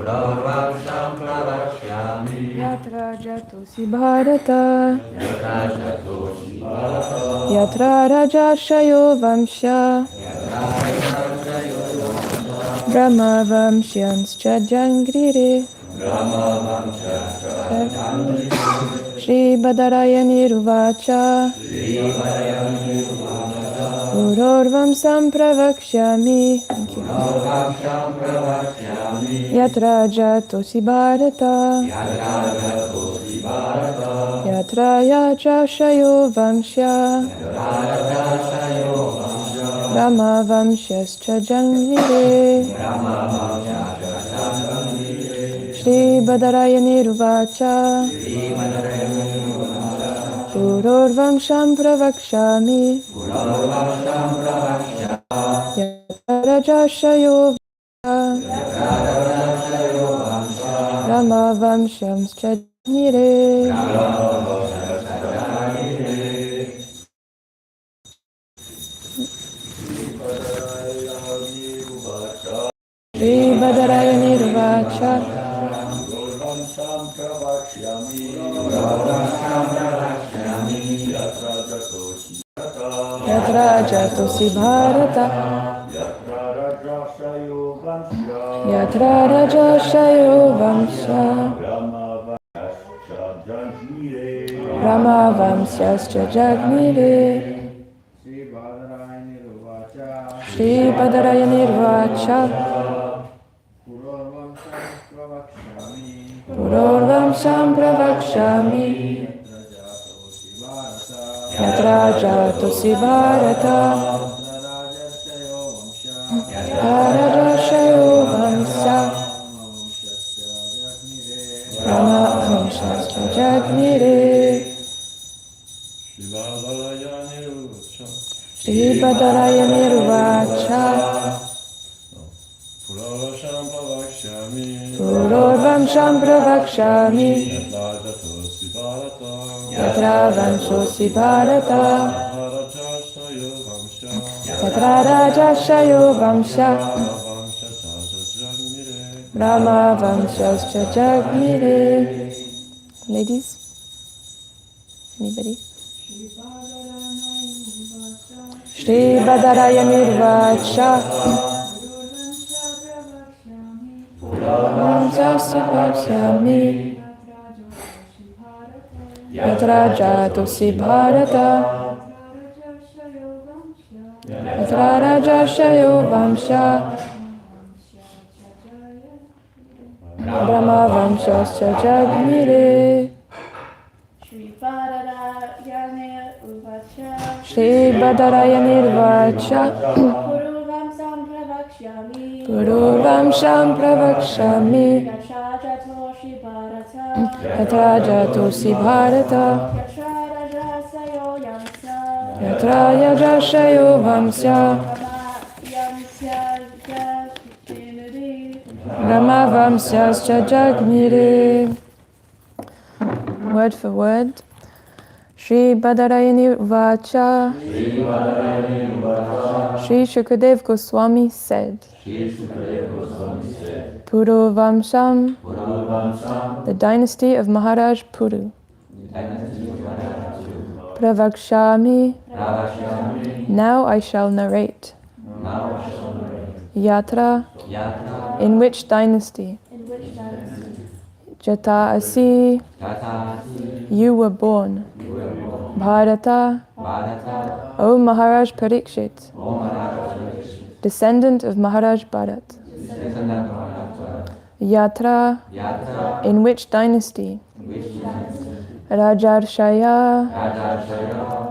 Purorvamsam pravakshami. Yatra jatosi bharata. Yatra jatosi bharata. Yatra rajashayo vamsha. Brahma vamsyanscha jangrire. Shri Badarayaniruvacha. Purorvamsam pravakshami. Thank you. Yatra jatosi bharata. Yatra yajashayo vamsha. Brahma vamsyascha jangrire. Shri Badarayaniruvacha. Purorvamsam pravakshami. Yatra rajashayo Rama vamsyamscha jangrire. Shri Badarayaniruvacha. Yatra jatosi bharata. Yatra rajashayo vamsha. Rama vamsyascha jangrire. Shri Badarayaniruvacha. Purorvamsam pravakshami. Yatra jatosi bharata. Rajashayo vamsha. Rama vamsyascha jangrire. Shri Badarayaniruvacha. Purorvamsam pravakshami. Yatra vamsosi bharata. Yatra rajashayo vamsha. Rama vamsyascha jangrire. Ladies? Anybody? Shri Badarayaniruvacha. Vamsyasya Yatra jatosi bharata. Yatra rajashayo vamsha. Brahma vamsyascha jangrire. Shri Badarayaniruvacha. Purorvamsam pravakshami. Yatra jatosi bharata. Yatra yajashayo vamsya. Brahma vamsyascha jangrire. Word for word. Shri Badarayaniruvacha. Shri Shukadev Goswami said. Puruvamsam, the dynasty of Maharaj Puru. Pravakshami, now I shall narrate. Yatra, in which dynasty? Jata asi, you were born. Bharata, O Maharaj Parikshit, descendant of Maharaj Bharat. Yatra, in which dynasty? Rajarshaya,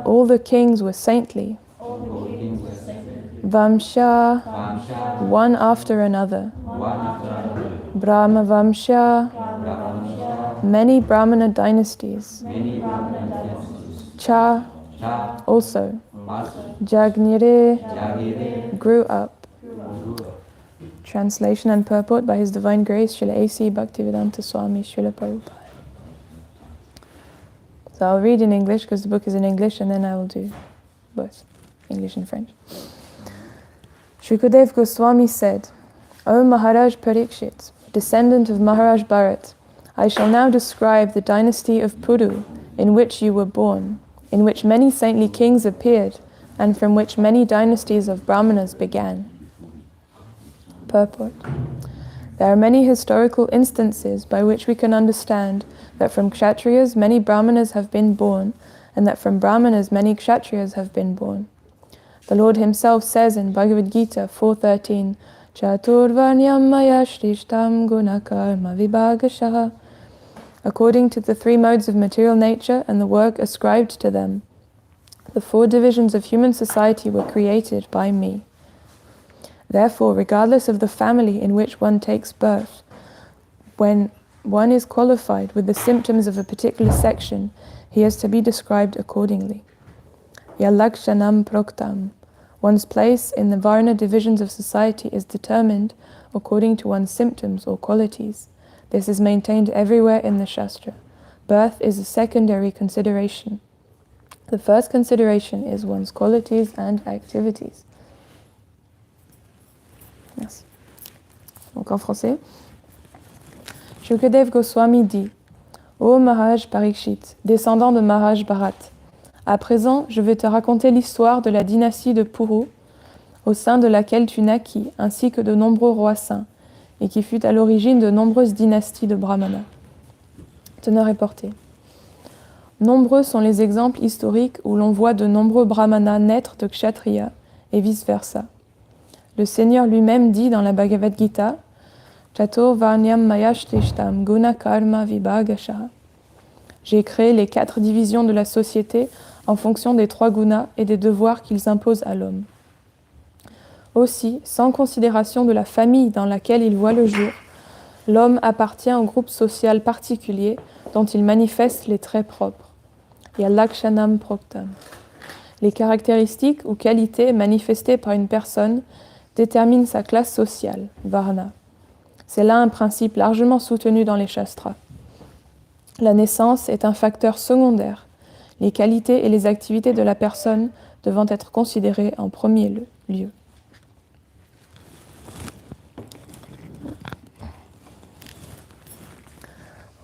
all the kings were saintly. Vamsha, one after another. Brahma Vamsha, many Brahmana dynasties. Cha, also. Jagnire, grew up. Translation and purport by His Divine Grace, Srila A.C. Bhaktivedanta Swami Srila Prabhupada. So I'll read in English because the book is in English, and then I will do both English and French. Shukadev Goswami said, O Maharaj Parikshit, descendant of Maharaj Bharat, I shall now describe the dynasty of Puru, in which you were born, in which many saintly kings appeared, and from which many dynasties of Brahmanas began. Purport. There are many historical instances by which we can understand that from Kshatriyas many Brahmanas have been born, and that from Brahmanas many Kshatriyas have been born. The Lord himself says in Bhagavad Gita 4.13, Chaturvanyam maya shrishtam gunakarma vibhagashaha. According to the three modes of material nature and the work ascribed to them, the four divisions of human society were created by me. Therefore, regardless of the family in which one takes birth, when one is qualified with the symptoms of a particular section, he is to be described accordingly. Yalakshanam proktam. One's place in the Varna divisions of society is determined according to one's symptoms or qualities. This is maintained everywhere in the Shastra. Birth is a secondary consideration. The first consideration is one's qualities and activities. Merci. Donc en français. Shukadev Goswami dit, Ô Maharaj Parikshit, descendant de Maharaj Bharat, à présent je vais te raconter l'histoire de la dynastie de Puru, au sein de laquelle tu naquis, ainsi que de nombreux rois saints, et qui fut à l'origine de nombreuses dynasties de Brahmanas. Teneur et portée. Nombreux sont les exemples historiques où l'on voit de nombreux Brahmanas naître de Kshatriya, et vice-versa. Le Seigneur lui-même dit dans la Bhagavad Gita, Chatur Varnyam Mayashtishtam Guna Karma Vibhagashaha. J'ai créé les 4 divisions de la société en fonction des 3 gunas et des devoirs qu'ils imposent à l'homme. Aussi, sans considération de la famille dans laquelle il voit le jour, l'homme appartient au groupe social particulier dont il manifeste les traits propres. Yalakshanam proktam. Les caractéristiques ou qualités manifestées par une personne déterminent sa classe sociale, varna. C'est là un principe largement soutenu dans les Shastras. La naissance est un facteur secondaire, les qualités et les activités de la personne devant être considérées en premier lieu.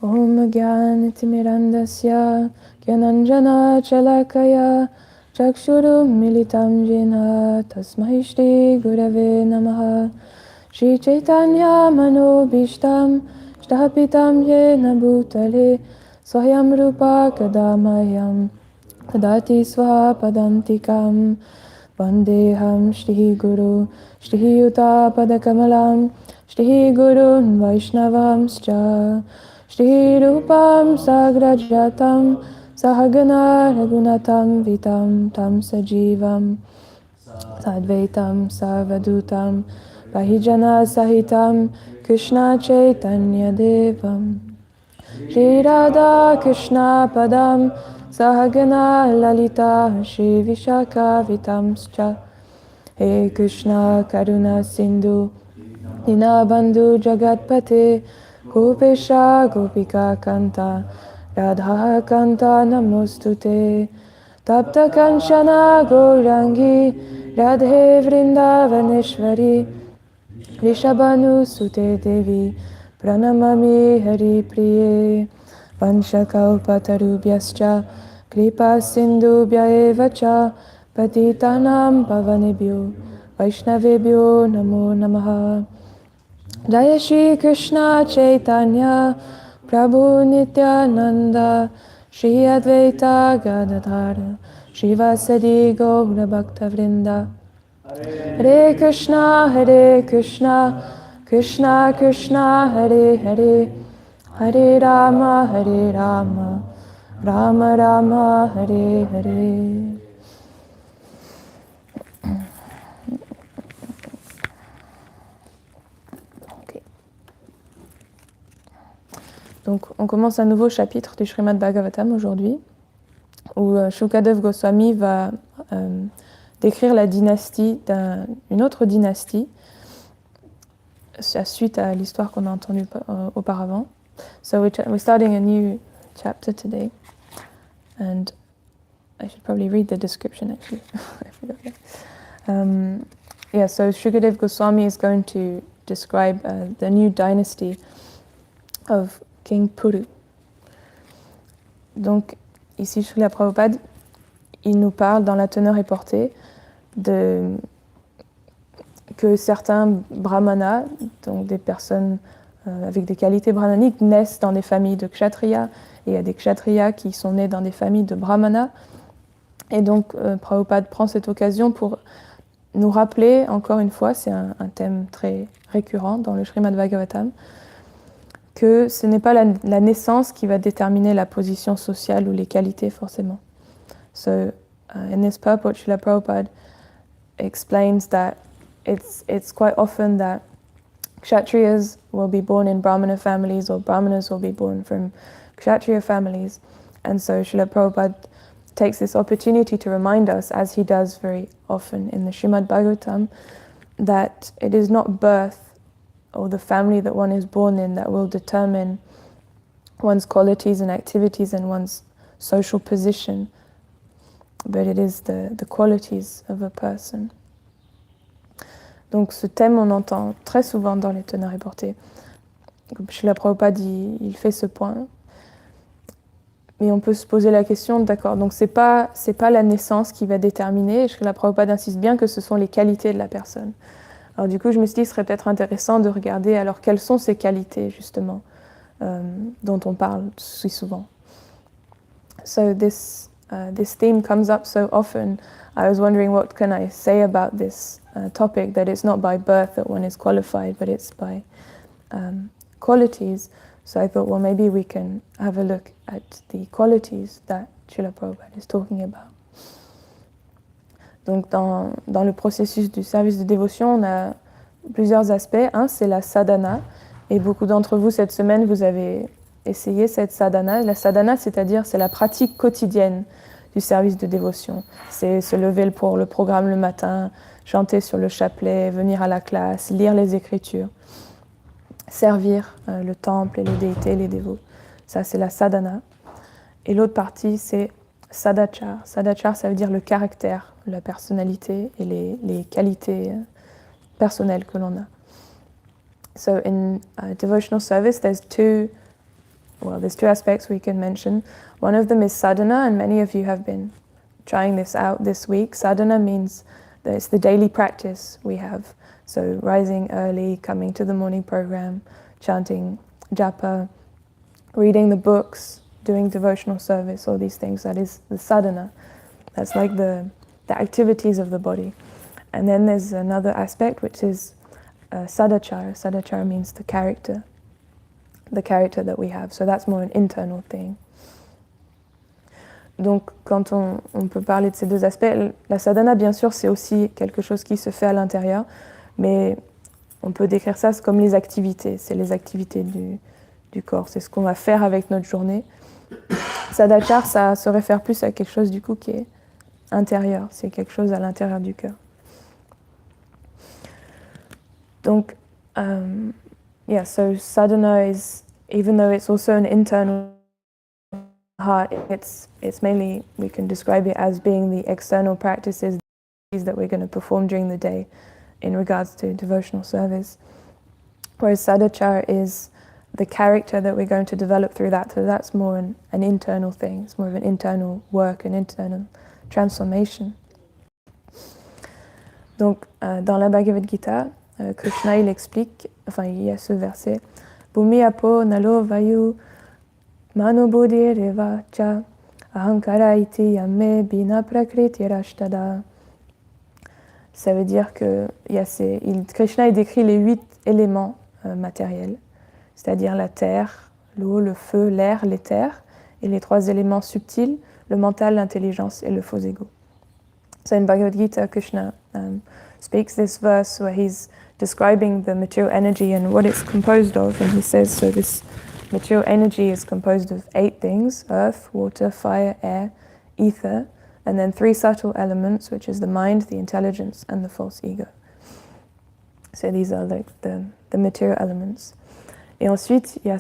Om Gyanatimirandasya Gyananjana Chalakaya Chakshurum Militam Jena Tasmai Shri Gurave Namaha Shri Chaitanya Manobishtam Shtapitam Yena Bhutale Swayam Rupa Kadamayam Kadati Swaha Padantikam Vandeham Shri Guru Shri Yuta Padakamalam Shri Gurun Vaishnavamscha Shri Rupam Sagrajatam Sahagana Ragunatam Vitam Tam Sajivam Sadvaitam Sarvadutam Pahijana Sahitam Krishna Chaitanya Devam Shri Radha Krishna Padam Sahagana Lalita Shri Vishaka Vitamscha He Krishna Karuna Sindhu Dinabandhu Jagatpate Gopesha Gopika Kanta Radha Kanta Namostute Tapta Kanchana Gaurangi Radhe Vrindavaneshwari Rishabhanu Sute Devi Pranamami Hari Priye Vanshakaupatarubhyascha Kripa Sindhubhya evacha Patitanam Pavanebhyo Vaishnavebhyo Namo Namaha Jaya Shri Krishna Chaitanya Prabhu Nityananda Shri Advaita Gadadhara Shri Vasadi Gaura Bhakta Vrinda Hare Krishna Krishna Krishna Hare Hare Hare Rama Rama Rama Hare Hare. Donc, on commence un nouveau chapitre du Srimad Bhagavatam aujourd'hui, où Shukadev Goswami va décrire la dynastie d'une autre dynastie, suite à l'histoire qu'on a entendue auparavant. So we're starting a new chapter today, and I should probably read the description actually. I forgot that. So Shukadev Goswami is going to describe the new dynasty of King Puru. Donc, ici, Srila Prabhupada, il nous parle dans la teneur et portée que certains brahmanas, donc des personnes avec des qualités brahmaniques, naissent dans des familles de kshatriyas, et il y a des kshatriyas qui sont nés dans des familles de brahmanas. Et donc, Prabhupada prend cette occasion pour nous rappeler, encore une fois, c'est un thème très récurrent dans le Srimad Bhagavatam, que ce n'est pas la naissance qui va déterminer la position sociale ou les qualités, forcément. So, in this purport, Srila Prabhupada explains that it's quite often that Kshatriyas will be born in Brahmana families, or Brahmanas will be born from Kshatriya families. And so Srila Prabhupada takes this opportunity to remind us, as he does very often in the Srimad Bhagavatam, that it is not birth or the family that one is born in that will determine one's qualities and activities and one's social position, but it is the qualities of a person. Donc ce thème, on entend très souvent dans les teneurs et portées. Srila Prabhupada, il fait ce point. Mais on peut se poser la question, d'accord, donc c'est pas la naissance qui va déterminer, et Srila Prabhupada insiste bien que ce sont les qualités de la personne. Alors du coup, je me suis dit, ce serait peut-être intéressant de regarder, alors quelles sont ces qualités, justement, dont on parle si souvent. So this theme comes up so often. I was wondering, what can I say about this topic, that it's not by birth that one is qualified, but it's by qualities. So I thought, well, maybe we can have a look at the qualities that Srila Prabhupada is talking about. Donc dans le processus du service de dévotion, on a plusieurs aspects. Un, c'est la sadhana. Et beaucoup d'entre vous, cette semaine, vous avez essayé cette sadhana. La sadhana, c'est-à-dire, c'est la pratique quotidienne du service de dévotion. C'est se lever pour le programme le matin, chanter sur le chapelet, venir à la classe, lire les Écritures, servir le temple et les déités, les dévots. Ça, c'est la sadhana. Et l'autre partie, c'est sadachar. Sadachar, ça veut dire le caractère, la personnalité et les qualités personnelles que l'on a. So in devotional service, there's two aspects we can mention. One of them is sadhana, and many of you have been trying this out this week. Sadhana means that it's the daily practice we have. So rising early, coming to the morning program, chanting japa, reading the books, doing devotional service, all these things. That is the sadhana. That's like the activities of the body. And then there's another aspect, which is sadachara. Sadachara means the character that we have. So that's more an internal thing. Donc, quand on peut parler de ces deux aspects, la sadhana, bien sûr, c'est aussi quelque chose qui se fait à l'intérieur, mais on peut décrire ça comme les activités. C'est les activités du corps. C'est ce qu'on va faire avec notre journée. Sadachar, ça se réfère plus à quelque chose, du coup, qui est intérieur. C'est quelque chose à l'intérieur du cœur. Donc, so sadhana is, even though it's also an internal heart, it's mainly, we can describe it as being the external practices that we're going to perform during the day in regards to devotional service. Whereas sadachara is the character that we're going to develop through that. So that's more an internal thing. It's more of an internal work, an internal transformation. Donc, dans la Bhagavad Gita, Krishna, il explique, il y a ce verset, Bhumi apo nalo vayu mano bodhi reva cha ahankara iti yamme bina prakriti rashtada. Ça veut dire que Krishna il décrit les 8 éléments matériels, c'est-à-dire la terre, l'eau, le feu, l'air, l'éther, et les 3 éléments subtils, le mental, l'intelligence et le faux ego. So in Bhagavad Gita, Krishna speaks this verse where he's describing the material energy and what it's composed of, and he says, so this material energy is composed of 8 things: earth, water, fire, air, ether, and then 3 subtle elements, which is the mind, the intelligence, and the false ego. So these are like the material elements. Et ensuite, il y a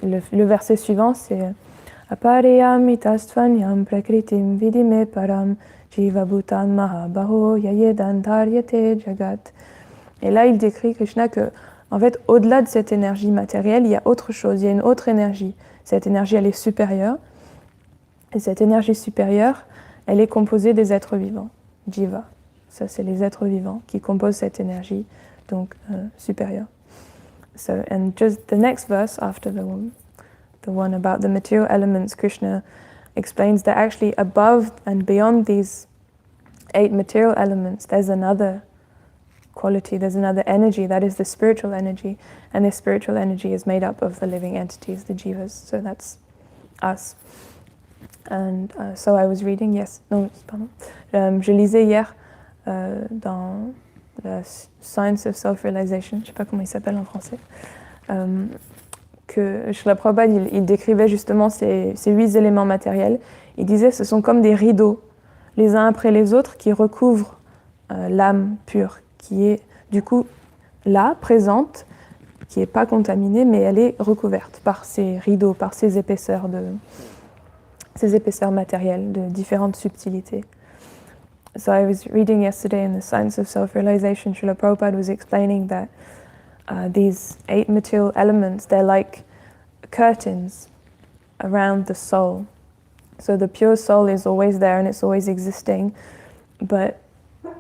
le verset suivant, c'est Apariyam itastvanyam prakritim vidime param jiva bhutan mahabaho yayedan dharyate jagat. Et là, il décrit, Krishna, que, en fait, au-delà de cette énergie matérielle, il y a autre chose, il y a une autre énergie. Cette énergie, elle est supérieure. Et cette énergie supérieure, elle est composée des êtres vivants, jiva. Ça, c'est les êtres vivants qui composent cette énergie, donc supérieure. So, and just the next verse after the one about the material elements, Krishna explains that actually above and beyond these 8 material elements, there's another quality, there's another energy, that is the spiritual energy, and this spiritual energy is made up of the living entities, the jivas, so that's us. And so I was reading, je lisais hier dans la Science of Self-Realization, je ne sais pas comment il s'appelle en français, que Srila Prabhupada, il décrivait justement ces 8 éléments matériels. Il disait que ce sont comme des rideaux, les uns après les autres, qui recouvrent l'âme pure, qui est du coup là, présente, qui n'est pas contaminée, mais elle est recouverte par ces rideaux, par ces épaisseurs matérielles de différentes subtilités. So I was reading yesterday in the Science of Self-Realization, Srila Prabhupada was explaining that these 8 material elements, they're like curtains around the soul. So the pure soul is always there and it's always existing, but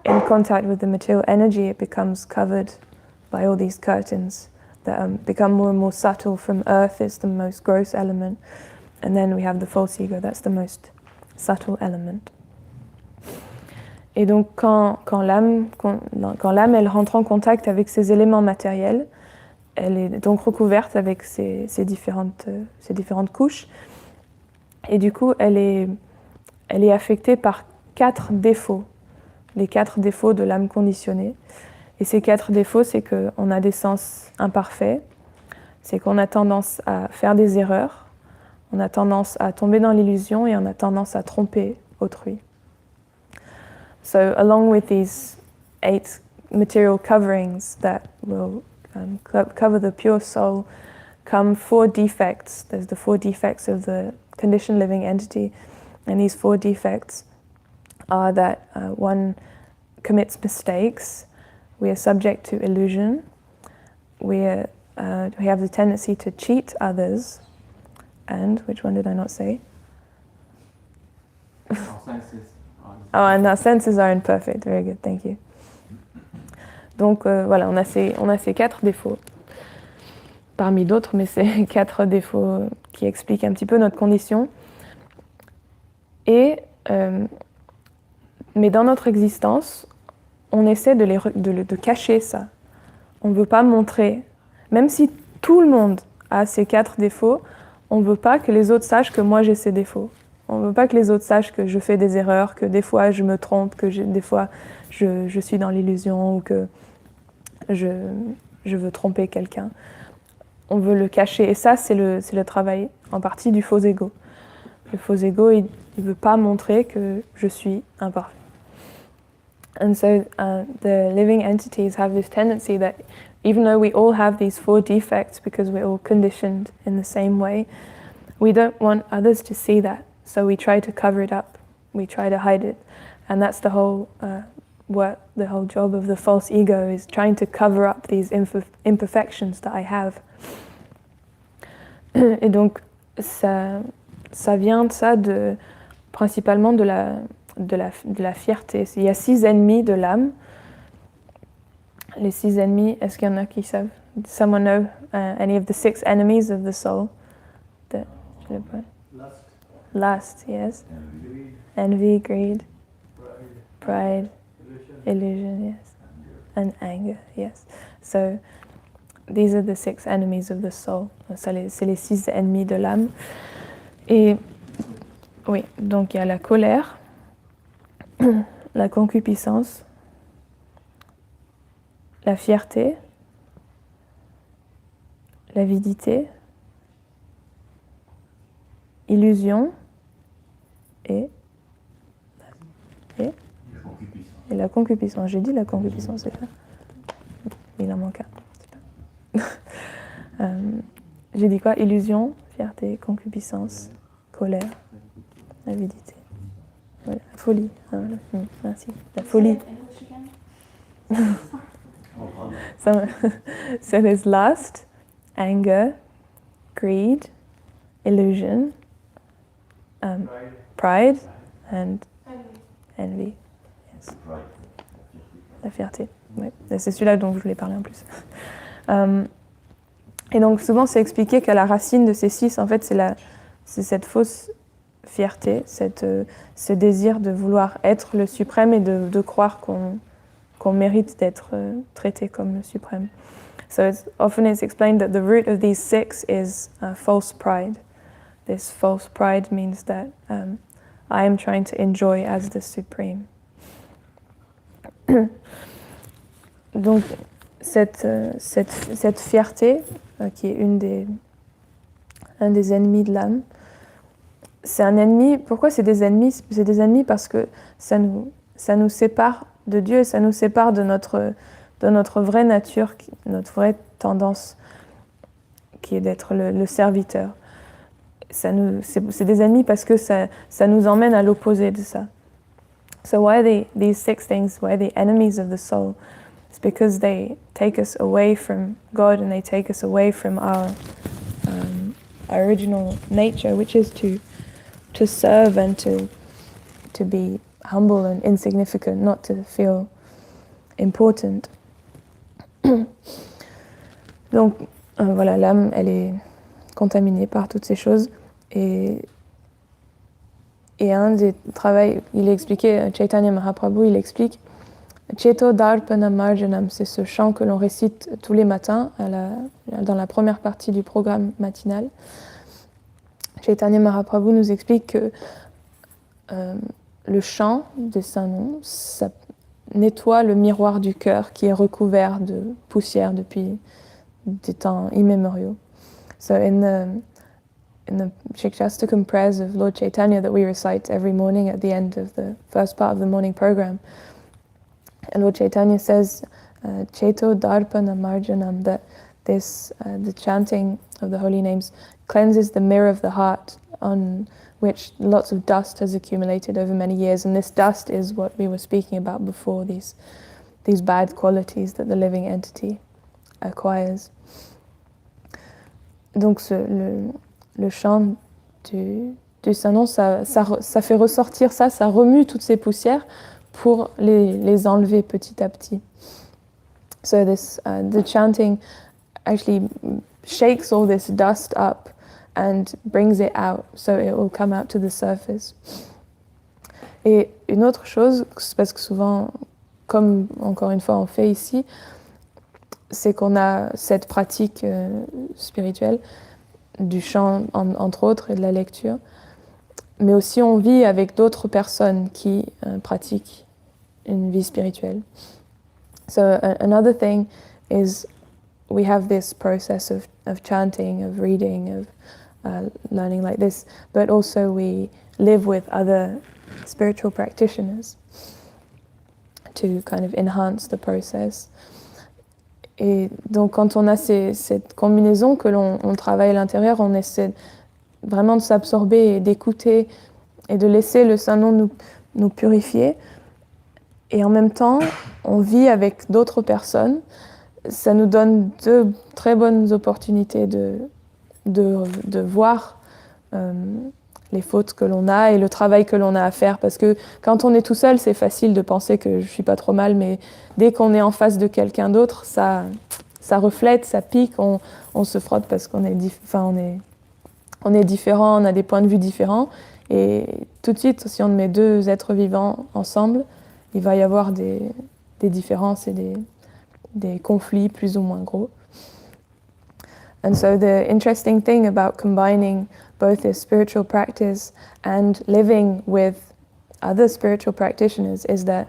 in contact with the material energy, it becomes covered by all these curtains that become more and more subtle. From earth, it's the most gross element, and then we have the false ego, that's the most subtle element. Et donc quand l'âme elle rentre en contact avec ces éléments matériels, elle est donc recouverte avec ces différentes couches, et du coup elle est affectée par 4 défauts, les 4 défauts de l'âme conditionnée. Et ces 4 défauts, c'est qu'on a des sens imparfaits, c'est qu'on a tendance à faire des erreurs, on a tendance à tomber dans l'illusion et on a tendance à tromper autrui. So along with these 8 material coverings that will cover the pure soul, come 4 defects. There's the 4 defects of the conditioned living entity, and these 4 defects are that one commits mistakes, we are subject to illusion, we have the tendency to cheat others, and which one did I not say? Oh, and our senses are imperfect. Very good, thank you. Donc voilà, on a ces 4 défauts, parmi d'autres, mais c'est 4 défauts qui expliquent un petit peu notre condition. Et mais dans notre existence, on essaie de cacher ça. On ne veut pas montrer, même si tout le monde a ces 4 défauts, on ne veut pas que les autres sachent que moi j'ai ces défauts. On ne veut pas que les autres sachent que je fais des erreurs, que des fois je me trompe, que des fois je suis dans l'illusion ou que je veux tromper quelqu'un. On veut le cacher. Et ça, c'est le travail en partie du faux ego. Le faux ego, il ne veut pas montrer que je suis imparfait. And so the living entities have this tendency that even though we all have these 4 defects because we're all conditioned in the same way, we don't want others to see that. So we try to cover it up, we try to hide it, and that's the whole the whole job of the false ego, is trying to cover up these imperfections that I have. Et donc ça vient de ça, principalement de la fierté. Il y a 6 ennemis de l'âme. Les 6 ennemis, est-ce qu'il y en a qui savent? Someone know any of the 6 enemies of the soul? Lust, yes. Envy, greed, pride, illusion, yes. And anger, yes. So these are the 6 enemies of the soul. C'est les 6 ennemis de l'âme. Et oui, donc il y a la colère, la concupiscence, la fierté, l'avidité, illusion et la concupiscence. J'ai dit la concupiscence, c'est ça? Il en manque un. J'ai dit quoi? Illusion, fierté, concupiscence, colère, avidité. Voilà, folie. Voilà. Merci. La folie. So there's lust, anger, greed, illusion, pride, and envy. Yes. La fierté. Ouais. C'est celui-là dont je voulais parler en plus. Et donc souvent c'est expliqué qu'à la racine de ces 6, en fait, c'est cette fausse fierté, ce désir de vouloir être le suprême et de croire qu'on mérite d'être traité comme le suprême. So often it's explained that the root of these 6 is false pride. This false pride means that I am trying to enjoy as the supreme. Donc cette fierté, qui est un des ennemis de l'âme, c'est un ennemi. Pourquoi c'est des ennemis? C'est des ennemis parce que ça nous sépare de Dieu et ça nous sépare de notre vraie nature, notre vraie tendance qui est d'être le serviteur. C'est des ennemis parce que ça nous emmène à l'opposé de ça. So why are these 6 things, why are they enemies of the soul? It's because they take us away from God and they take us away from our original nature, which is to serve and to be humble and insignificant, not to feel important. Donc voilà, l'âme, elle est contaminée par toutes ces choses. Et un des travaux, il est expliqué, Chaitanya Mahaprabhu, il explique Cheto Darpana Marjanam, c'est ce chant que l'on récite tous les matins dans la première partie du programme matinal. Chaitanya Mahaprabhu nous explique que le chant des saints noms, ça nettoie le miroir du cœur qui est recouvert de poussière depuis des temps immémoriaux. So in the Shikshastakam prayers of Lord Chaitanya that we recite every morning at the end of the first part of the morning program, and Lord Chaitanya says, Cheto Darpana Marjanam, that the chanting of the holy names cleanses the mirror of the heart on which lots of dust has accumulated over many years, and this dust is what we were speaking about before, these bad qualities that the living entity acquires. Donc le chant du Saint-Nom, ça fait ressortir ça remue toutes ces poussières pour les enlever petit à petit. So the chanting actually shakes all this dust up and brings it out, so it will come out to the surface. Et une autre chose, parce que souvent, comme encore une fois on fait ici, c'est qu'on a cette pratique spirituelle du chant entre autres et de la lecture, mais aussi on vit avec d'autres personnes qui pratiquent une vie spirituelle. So another thing is we have this process of chanting, of reading, of learning like this, but also we live with other spiritual practitioners to kind of enhance the process. Et donc quand on a cette combinaison que l'on travaille à l'intérieur, on essaie vraiment de s'absorber et d'écouter et de laisser le Saint-Nom nous purifier. Et en même temps, on vit avec d'autres personnes. Ça nous donne 2 très bonnes opportunités de voir les fautes que l'on a et le travail que l'on a à faire. Parce que quand on est tout seul, c'est facile de penser que je suis pas trop mal, mais dès qu'on est en face de quelqu'un d'autre, ça reflète, ça pique, on se frotte parce qu'on est différents, on a des points de vue différents. Et tout de suite, si on met 2 êtres vivants ensemble, il va y avoir des différences et des conflits plus ou moins gros. And so the interesting thing about combining both this spiritual practice and living with other spiritual practitioners is that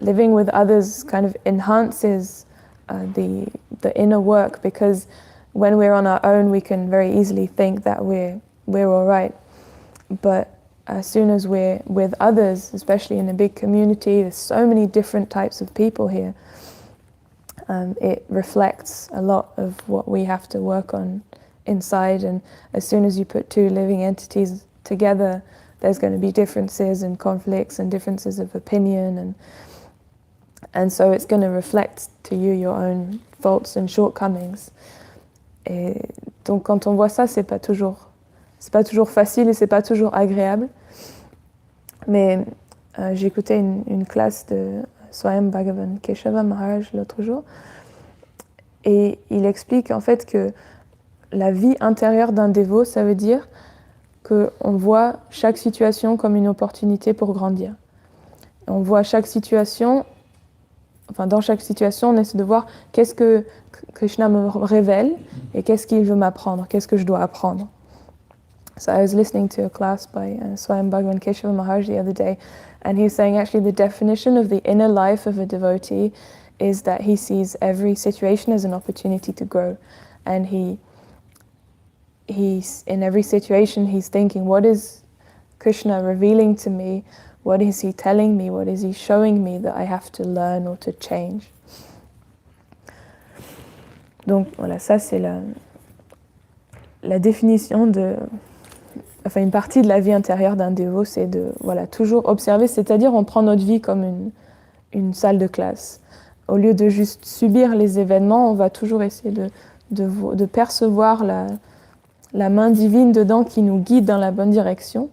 living with others kind of enhances the inner work, because when we're on our own we can very easily think that we're all right, but as soon as we're with others, especially in a big community, there's so many different types of people here, it reflects a lot of what we have to work on inside. And as soon as you put 2 living entities together, there's going to be differences and conflicts and differences of opinion, And so it's going to reflect to you your own faults and shortcomings. Et donc quand on voit ça, c'est pas toujours facile et c'est pas toujours agréable. Mais j'ai écouté une classe de Swayam Bhagavan Keshava Maharaj l'autre jour, et il explique en fait que la vie intérieure d'un dévot, ça veut dire qu'on voit chaque situation comme une opportunité pour grandir. On voit chaque situation, dans chaque situation, on essaie de voir qu'est-ce que Krishna me révèle et qu'est-ce qu'il veut m'apprendre, qu'est-ce que je dois apprendre. So I was listening to a class by Swayam Bhagavan Keshava Maharaj the other day, and he was saying actually the definition of the inner life of a devotee is that he sees every situation as an opportunity to grow. And he's in every situation he's thinking, what is Krishna revealing to me? What is he telling me? What is he showing me that I have to learn or to change? Donc voilà, ça c'est la définition une partie de la vie intérieure d'un dévot, c'est de toujours observer, c'est-à-dire on prend notre vie comme une salle de classe. Au lieu de juste subir les événements, on va toujours essayer de percevoir la main divine dedans qui nous guide dans la bonne direction.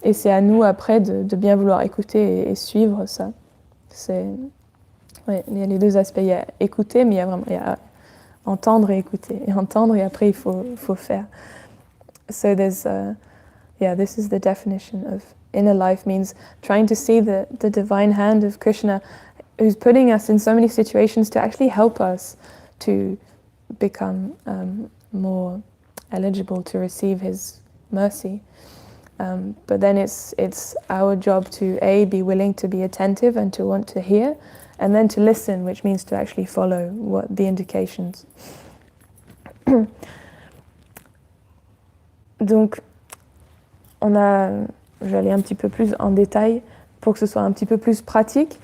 Et c'est à nous après de bien vouloir écouter et suivre ça. Il y a les deux aspects, il y a écouter, mais il y a entendre et écouter. Et entendre et après il faut faire. So there's, this is the definition of inner life, means trying to see the divine hand of Krishna, who's putting us in so many situations to actually help us to become more eligible to receive his mercy. But then it's our job to be willing to be attentive and to want to hear, and then to listen, which means to actually follow what the indications. Donc, je vais aller un petit peu plus en détail pour que ce soit un petit peu plus pratique.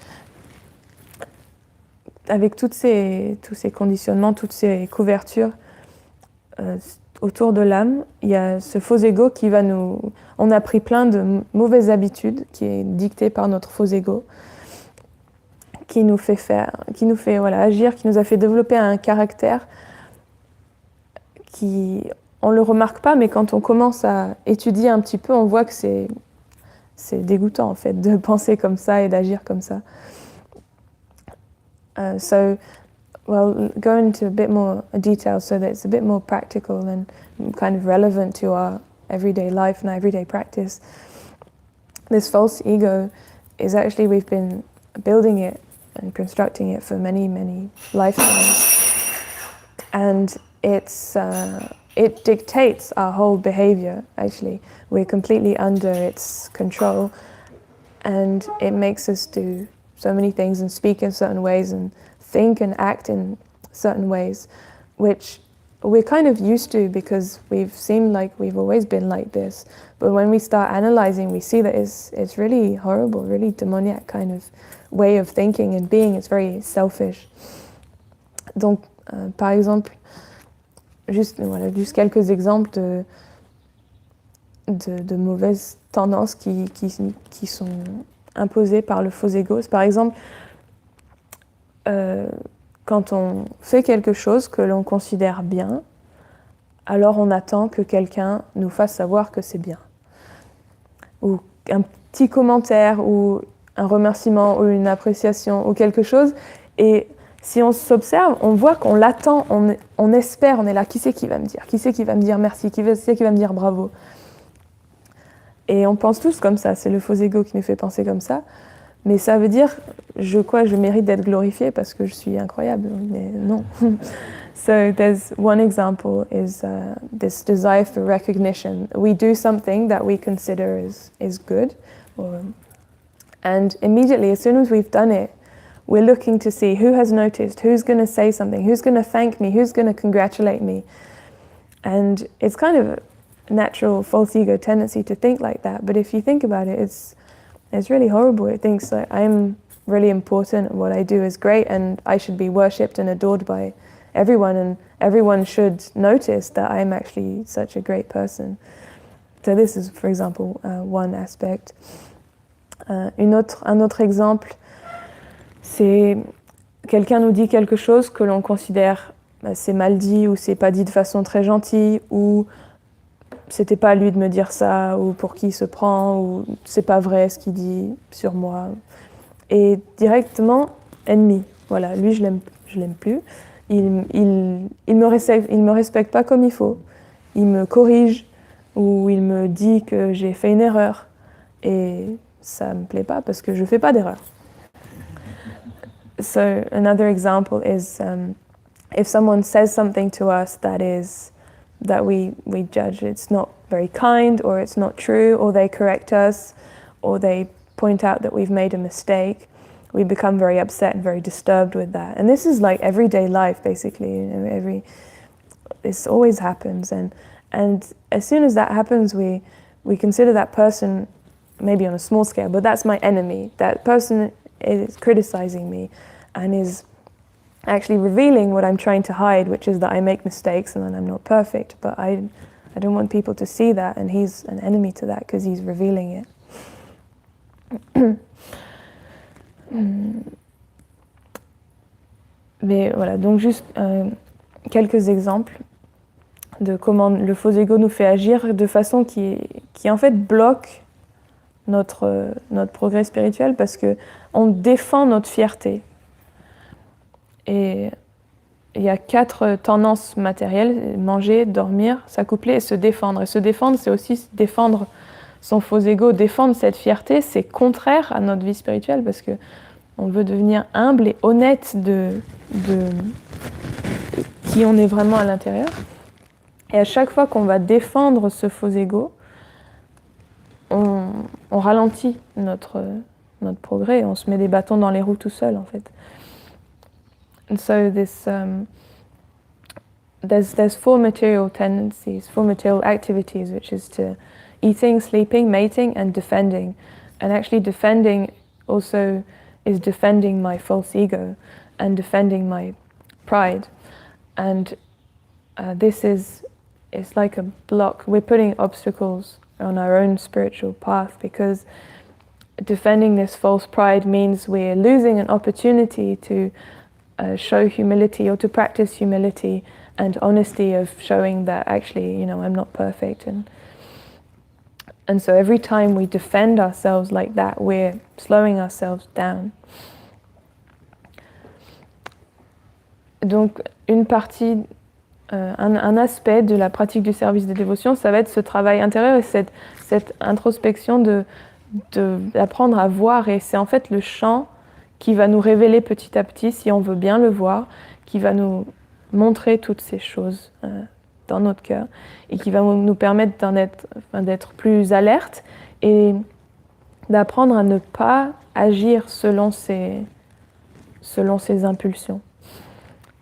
Avec tous ces conditionnements, toutes ces couvertures autour de l'âme, il y a ce faux ego qui va on a pris plein de mauvaises habitudes qui est dictée par notre faux ego, qui nous fait agir, qui nous a fait développer un caractère qui, on le remarque pas, mais quand on commence à étudier un petit peu, on voit que c'est dégoûtant en fait de penser comme ça et d'agir comme ça. So we'll go into a bit more detail so that it's a bit more practical and kind of relevant to our everyday life and our everyday practice. This false ego is actually, we've been building it and constructing it for many, many lifetimes. And it dictates our whole behavior, actually. We're completely under its control, and it makes us do so many things and speak in certain ways and think and act in certain ways, which we're kind of used to because we've seemed like we've always been like this. But when we start analyzing, we see that it's really horrible, really demoniac kind of way of thinking and being. It's very selfish. Donc, par exemple, juste quelques exemples de mauvaises tendances qui sont imposées par le faux ego. Par exemple, quand on fait quelque chose que l'on considère bien, alors on attend que quelqu'un nous fasse savoir que c'est bien. Ou un petit commentaire, ou un remerciement, ou une appréciation, ou quelque chose. Et si on s'observe, on voit qu'on l'attend, on espère, on est là, qui c'est qui va me dire? Qui c'est qui va me dire merci? Qui c'est qui va me dire bravo? Et on pense tous comme ça, c'est le faux ego qui nous fait penser comme ça. Mais ça veut dire, je mérite d'être glorifié parce que je suis incroyable. Mais non. So there's one example is this desire for recognition. We do something that we consider is good, and immediately, as soon as we've done it, we're looking to see who has noticed, who's going to say something, who's going to thank me, who's going to congratulate me. And it's kind of a natural false ego tendency to think like that. But if you think about it, it's really horrible. It thinks like I'm really important and what I do is great and I should be worshipped and adored by everyone, and everyone should notice that I'm actually such a great person. So this is, for example, one aspect. Un autre exemple, c'est quelqu'un nous dit quelque chose que l'on considère c'est mal dit, ou c'est pas dit de façon très gentille, ou c'était pas à lui de me dire ça, ou pour qui il se prend, ou c'est pas vrai ce qu'il dit sur moi. Et directement, ennemi. Voilà, lui, je l'aime plus. Il me respecte pas comme il faut. Il me corrige, ou il me dit que j'ai fait une erreur. Et ça me plaît pas parce que je fais pas d'erreur. So another example is if someone says something to us that we judge it's not very kind, or it's not true, or they correct us, or they point out that we've made a mistake, we become very upset and very disturbed with that. And this is like everyday life, basically. This always happens, and as soon as that happens, we consider that person, maybe on a small scale, but that's my enemy. That person is criticizing me and is actually revealing what I'm trying to hide, which is that I make mistakes and that I'm not perfect. But I don't want people to see that, and he's an enemy to that because he's revealing it. Mais voilà, donc juste quelques exemples de comment le faux ego nous fait agir de façon qui en fait bloque notre progrès spirituel, parce que on défend notre fierté. Et il y a 4 tendances matérielles: manger, dormir, s'accoupler et se défendre. Et se défendre, c'est aussi défendre son faux ego, défendre cette fierté. C'est contraire à notre vie spirituelle, parce que on veut devenir humble et honnête de qui on est vraiment à l'intérieur. Et à chaque fois qu'on va défendre ce faux ego, on ralentit notre progrès, on se met des bâtons dans les roues tout seul, en fait. And so there's 4 material tendencies, 4 material activities, which is to eating, sleeping, mating, and defending. And actually defending also is defending my false ego and defending my pride. And it's like a block. We're putting obstacles on our own spiritual path, because defending this false pride means we're losing an opportunity to show humility, or to practice humility and honesty of showing that actually, I'm not perfect. And so every time we defend ourselves like that, we're slowing ourselves down. Donc, une partie, un aspect de la pratique du service de dévotion, ça va être ce travail intérieur et cette introspection d'apprendre à voir. Et c'est en fait le chant qui va nous révéler petit à petit, si on veut bien le voir, qui va nous montrer toutes ces choses dans notre cœur, et qui va nous permettre d'être plus alerte et d'apprendre à ne pas agir selon ses impulsions.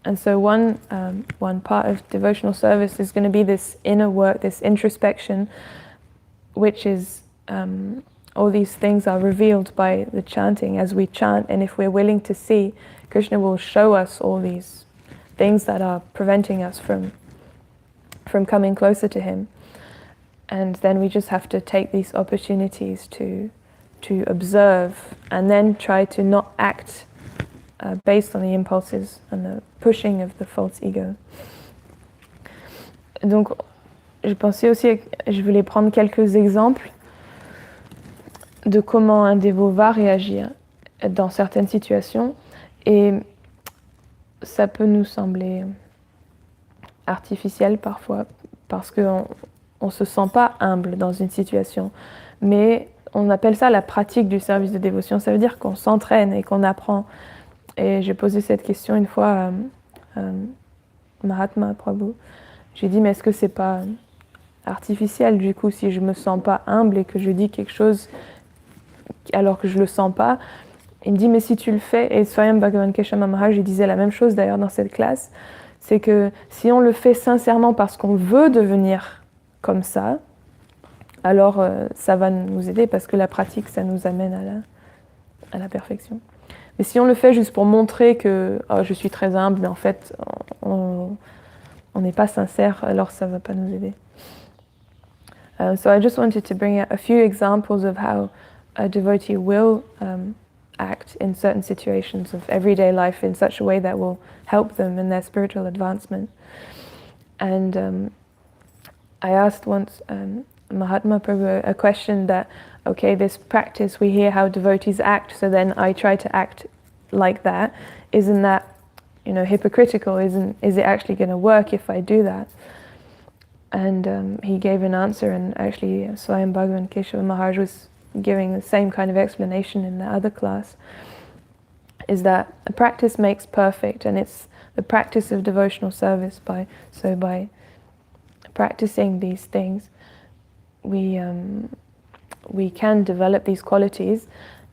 And so one part of devotional service is going to be this inner work, this introspection, which is all these things are revealed by the chanting as we chant. And if we're willing to see, Krishna will show us all these things that are preventing us from coming closer to him. And then we just have to take these opportunities to observe, and then try to not act based on the impulses and the pushing of the false ego. Donc, je pensais aussi, je voulais prendre quelques exemples de comment un dévot va réagir dans certaines situations, et ça peut nous sembler artificiel parfois, parce qu'on ne se sent pas humble dans une situation, mais on appelle ça la pratique du service de dévotion. Ça veut dire qu'on s'entraîne et qu'on apprend. Et j'ai posé cette question une fois à Mahatma Prabhu. J'ai dit, mais est-ce que c'est pas artificiel du coup si je me sens pas humble et que je dis quelque chose alors que je le sens pas? Il me dit, mais si tu le fais, et Swayam Bhagavan Keshav Maharaj, il disait la même chose d'ailleurs dans cette classe, c'est que si on le fait sincèrement parce qu'on veut devenir comme ça, alors ça va nous aider, parce que la pratique, ça nous amène à la perfection. Mais si on le fait juste pour montrer que je suis très humble, mais en fait, on n'est pas sincère, alors ça ne va pas nous aider. So I just wanted to bring out a few examples of how a devotee will act in certain situations of everyday life in such a way that will help them in their spiritual advancement. And I asked once Mahatma Prabhu a question that, okay, this practice, we hear how devotees act, so then I try to act like that. Isn't that, hypocritical? Is it actually going to work if I do that? And he gave an answer, and actually Swayam Bhagavan Keshava Maharaj was giving the same kind of explanation in the other class, is that a practice makes perfect, and it's the practice of devotional service. By practicing these things, we can develop these qualities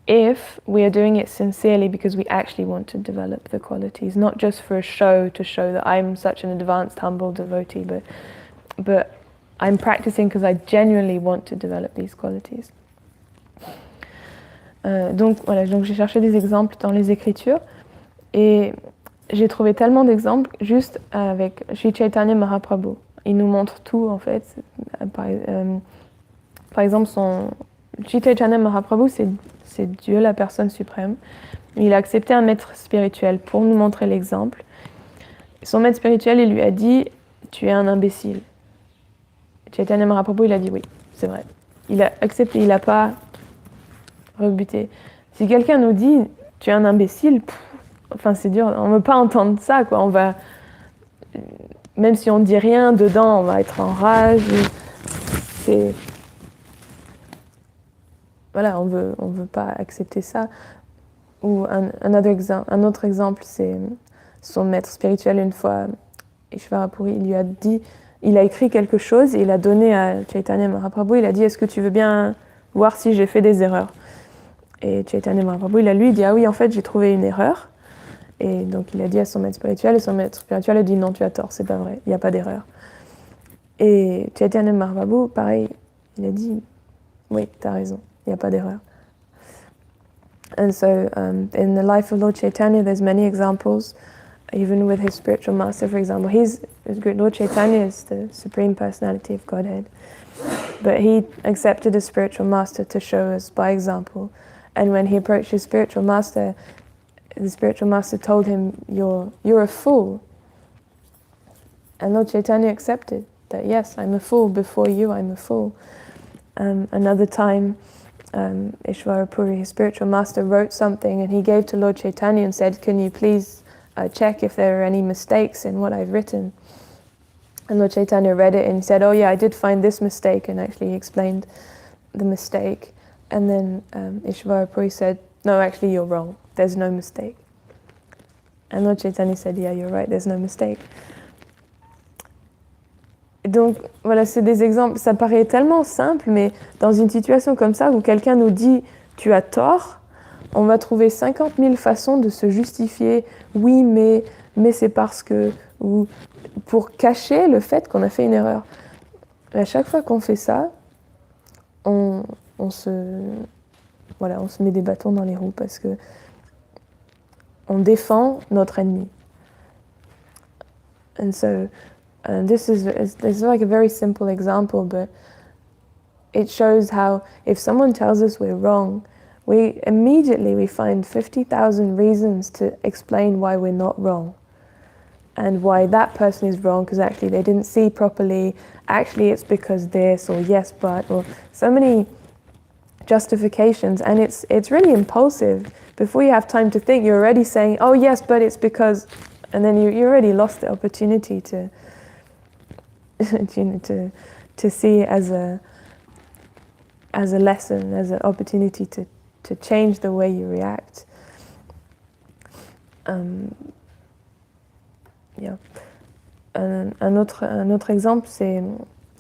if we are doing it sincerely because we actually want to develop the qualities, not just for a show, to show that I'm such an advanced, humble devotee, but I'm practicing because I genuinely want to develop these qualities. Donc j'ai cherché des exemples dans les Écritures et j'ai trouvé tellement d'exemples juste avec Sri Chaitanya Mahaprabhu. Il nous montre tout en fait. Par exemple, Sri Chaitanya Mahaprabhu, c'est Dieu, la personne suprême. Il a accepté un maître spirituel pour nous montrer l'exemple. Son maître spirituel, il lui a dit « Tu es un imbécile ». Chaitanya Mahaprabhu, il a dit « Oui, c'est vrai ». Il a accepté, il n'a pas rebuté. Si quelqu'un nous dit « Tu es un imbécile », c'est dur, on ne veut pas entendre ça, quoi. On va, même si on ne dit rien, dedans, on va être en rage. Voilà, on veut pas accepter ça. Ou un autre exemple, c'est son maître spirituel une fois, Ishvarapuri, il lui a dit, il a écrit quelque chose et il a donné à Chaitanya Mahaprabhu, il a dit, est-ce que tu veux bien voir si j'ai fait des erreurs? Et Chaitanya Mahaprabhu, il a lui dit, ah oui, en fait, j'ai trouvé une erreur. Et donc il a dit à son maître spirituel, et son maître spirituel a dit, non, tu as tort, c'est pas vrai, il n'y a pas d'erreur. Et Chaitanya Mahaprabhu, pareil, il a dit, oui, tu as raison. Il n'y a pas d'erreur. And so in the life of Lord Chaitanya, there's many examples, even with his spiritual master, for example. Lord Chaitanya is the Supreme Personality of Godhead. But he accepted a spiritual master to show us by example. And when he approached his spiritual master, the spiritual master told him, you're a fool. And Lord Chaitanya accepted that, yes, I'm a fool. Before you, I'm a fool. Another time, Ishvarapuri, his spiritual master, wrote something and he gave to Lord Chaitanya and said, can you please check if there are any mistakes in what I've written? And Lord Chaitanya read it and said, oh yeah, I did find this mistake, and actually he explained the mistake. And then Ishvarapuri said, no, actually you're wrong, there's no mistake. And Lord Chaitanya said, yeah, you're right, there's no mistake. Donc voilà, c'est des exemples, ça paraît tellement simple, mais dans une situation comme ça où quelqu'un nous dit « tu as tort », on va trouver 50 000 façons de se justifier « oui, mais c'est parce que… » ou pour cacher le fait qu'on a fait une erreur. Et à chaque fois qu'on fait ça, on se met des bâtons dans les roues parce que on défend notre ennemi. And so… this is like a very simple example, but it shows how if someone tells us we're wrong, we immediately find 50,000 reasons to explain why we're not wrong and why that person is wrong because actually they didn't see properly, actually it's because this, or yes but, or so many justifications, and it's really impulsive. Before you have time to think, you're already saying, oh yes, but it's because, and then you already lost the opportunity to see as a lesson, as an opportunity to change the way you react. Yeah. Un autre exemple, c'est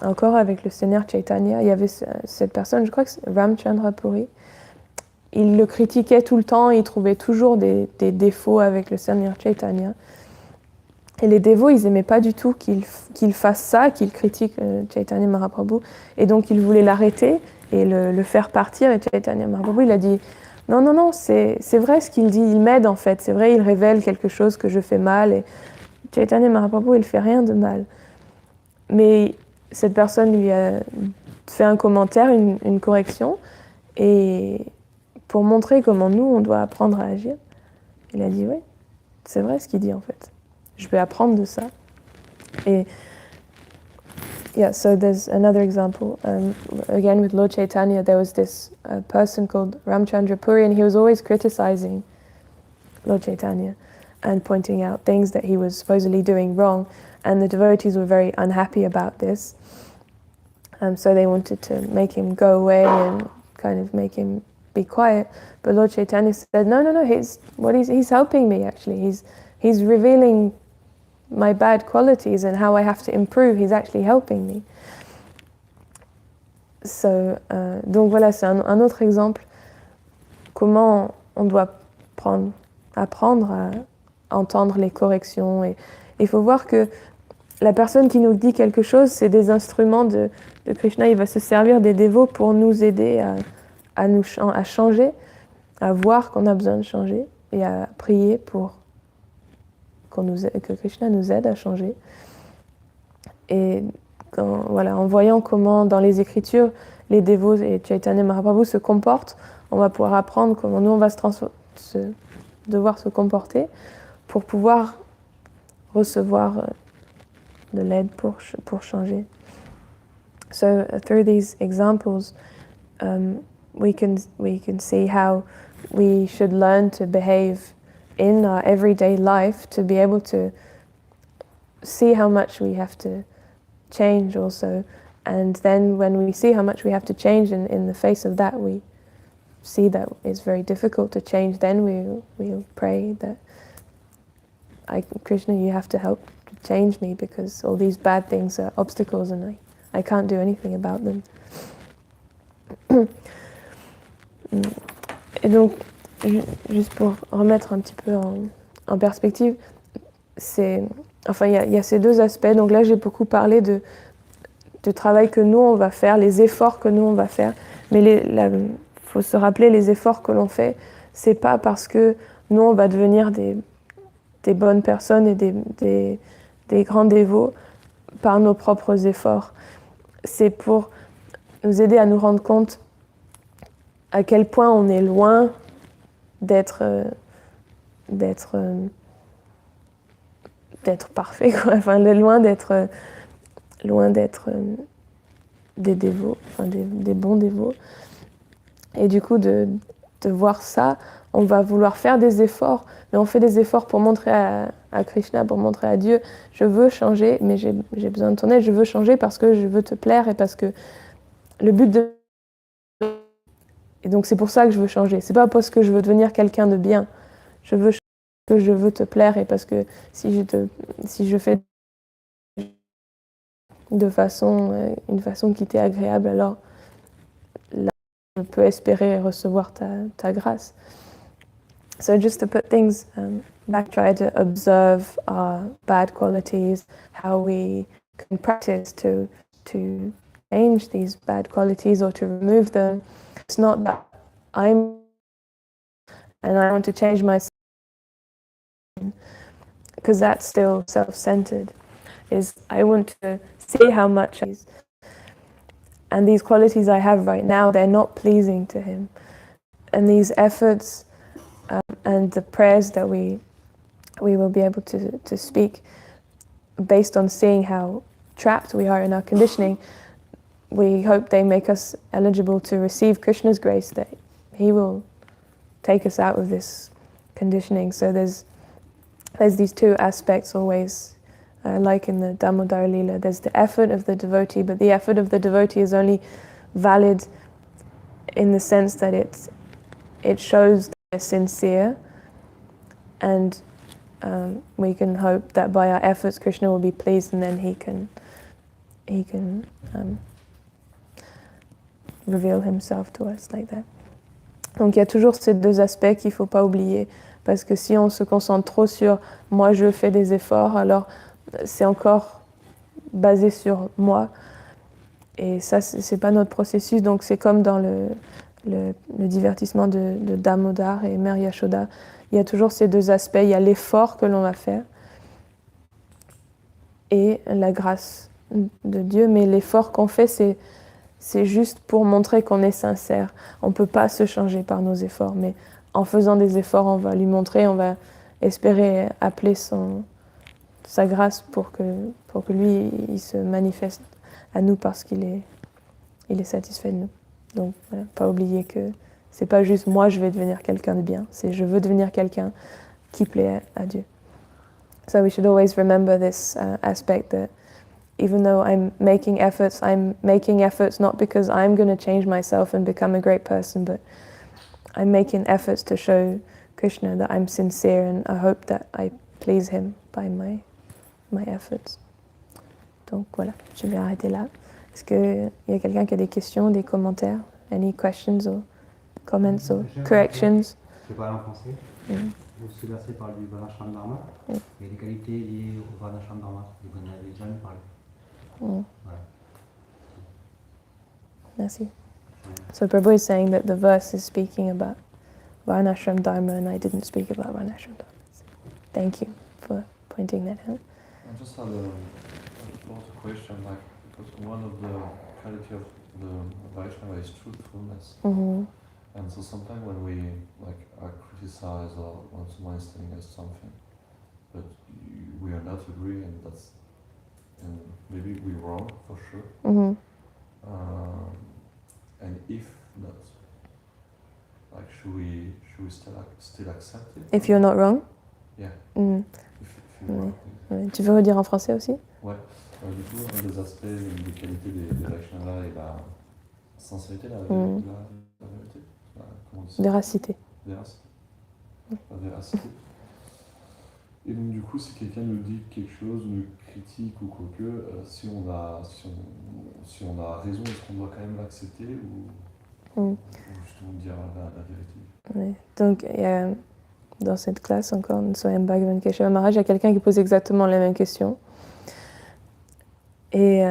encore avec le Seigneur Chaitanya. Il y avait cette personne, je crois que c'est Ramchandra Puri. Il le critiquait tout le temps, il trouvait toujours des défauts avec le Seigneur Chaitanya. Et les dévots, ils n'aimaient pas du tout qu'il fasse ça, qu'il critique Chaitanya Mahaprabhu. Et donc, ils voulaient l'arrêter et le faire partir. Et Chaitanya Mahaprabhu, il a dit « Non, c'est vrai ce qu'il dit, il m'aide en fait. C'est vrai, il révèle quelque chose que je fais mal. » Et Chaitanya Mahaprabhu, il ne fait rien de mal. Mais cette personne lui a fait un commentaire, une correction. Et pour montrer comment nous, on doit apprendre à agir. Il a dit, oui, c'est vrai ce qu'il dit en fait. Je vais apprendre de ça. Et yeah, so there's another example. Again, with Lord Chaitanya, there was this person called Ramchandra Puri, and he was always criticizing Lord Chaitanya and pointing out things that he was supposedly doing wrong. And the devotees were very unhappy about this. So they wanted to make him go away and kind of make him be quiet. But Lord Chaitanya said, no, he's helping me actually. He's revealing my bad qualities and how I have to improve. He's actually helping me. So, donc voilà, c'est un autre exemple. Comment on doit apprendre à entendre les corrections. Et il faut voir que la personne qui nous dit quelque chose, c'est des instruments de Krishna. Il va se servir des dévots pour nous aider à changer, à voir qu'on a besoin de changer et à prier pour que Krishna nous aide à changer. Et en voyant comment dans les Écritures les dévots et Chaitanya Mahaprabhu se comportent, on va pouvoir apprendre comment nous on va devoir se comporter pour pouvoir recevoir de l'aide pour changer. So through these examples, we can see how we should learn to behave in our everyday life to be able to see how much we have to change also. And then when we see how much we have to change in the face of that, we see that it's very difficult to change, then we'll pray that Krishna, you have to help to change me because all these bad things are obstacles and I can't do anything about them. Et donc, juste pour remettre un petit peu en perspective, il y a ces deux aspects. Donc là, j'ai beaucoup parlé du travail que nous, on va faire, les efforts que nous, on va faire. Mais il faut se rappeler, les efforts que l'on fait, c'est pas parce que nous, on va devenir des bonnes personnes et des grands dévots par nos propres efforts. C'est pour nous aider à nous rendre compte à quel point on est loin d'être parfait, quoi. Enfin, loin d'être des dévots, enfin des bons dévots. Et du coup, de voir ça, on va vouloir faire des efforts, mais on fait des efforts pour montrer à Krishna, pour montrer à Dieu, je veux changer, mais j'ai besoin de ton aide, je veux changer parce que je veux te plaire et parce que le but de... Et donc c'est pour ça que je veux changer. C'est pas parce que je veux devenir quelqu'un de bien. Je veux changer parce que je veux te plaire et parce que si je fais une façon qui t'est agréable, alors là, je peux espérer recevoir ta grâce. So just to put things back, try to observe our bad qualities, how we can practice to change these bad qualities or to remove them. It's not that I want to change myself, because that's still self-centered. Is I want to see how much and these qualities I have right now, they're not pleasing to him. And these efforts and the prayers that we will be able to speak based on seeing how trapped we are in our conditioning, we hope they make us eligible to receive Krishna's grace, that he will take us out of this conditioning. So there's these two aspects always, like in the Damodar Lila. There's the effort of the devotee, but the effort of the devotee is only valid in the sense that it shows that they're sincere, and we can hope that by our efforts Krishna will be pleased, and then he can reveal himself to us like that. Donc il y a toujours ces deux aspects qu'il ne faut pas oublier, parce que si on se concentre trop sur « moi je fais des efforts », alors c'est encore basé sur moi, et ça c'est pas notre processus. Donc c'est comme dans le divertissement de Damodar et Mère Yashoda, il y a toujours ces deux aspects, il y a l'effort que l'on va faire et la grâce de Dieu, mais l'effort qu'on fait, c'est juste pour montrer qu'on est sincère. On ne peut pas se changer par nos efforts, mais en faisant des efforts, on va lui montrer, on va espérer appeler sa grâce pour que lui, il se manifeste à nous parce qu'il est satisfait de nous. Donc, voilà, pas oublier que c'est pas juste moi, je vais devenir quelqu'un de bien, c'est je veux devenir quelqu'un qui plaît à Dieu. So we should always remember this aspect that even though I'm making efforts not because I'm going to change myself and become a great person, but I'm making efforts to show Krishna that I'm sincere and I hope that I please him by my efforts. Donc voilà, je vais arrêter là. Est-ce qu'il y a quelqu'un qui a des questions, des commentaires? Any questions or comments or corrections? Je parle en français. Ce verset parle du Varnashram Dharma. Et les qualités liées au Varnashram Dharma. Vous n'en avez jamais parlé. Voilà. Merci. So Prabhu is saying that the verse is speaking about Varnashram Dharma and I didn't speak about Varnashram Dharma. Thank you for pointing that out. I just had a question, like, because one of the quality of the Vaishnava is truthfulness. Mm-hmm. And so sometimes when we are criticized or when someone is telling us something, but we are not agree, and maybe we're wrong for sure. Mm-hmm. And if not, like, should we still accept it? If you're not wrong? Yeah. Mm. If you're wrong. Oui. Tu veux redire en français aussi? Ouais. Du coup, un des aspects, une des qualités des Vaishnavas est la sincérité, la vérité. Comment on dit ça? Véracité. Véracité. La véracité. Et donc du coup, si quelqu'un nous dit quelque chose, nous critique ou quoi que, si on a raison, est-ce qu'on doit quand même l'accepter ou justement dire la vérité? Oui. Donc, il y a, dans cette classe encore, nous sommes Bhagavan Keshav Maharaj, il y a quelqu'un qui pose exactement la même question. Et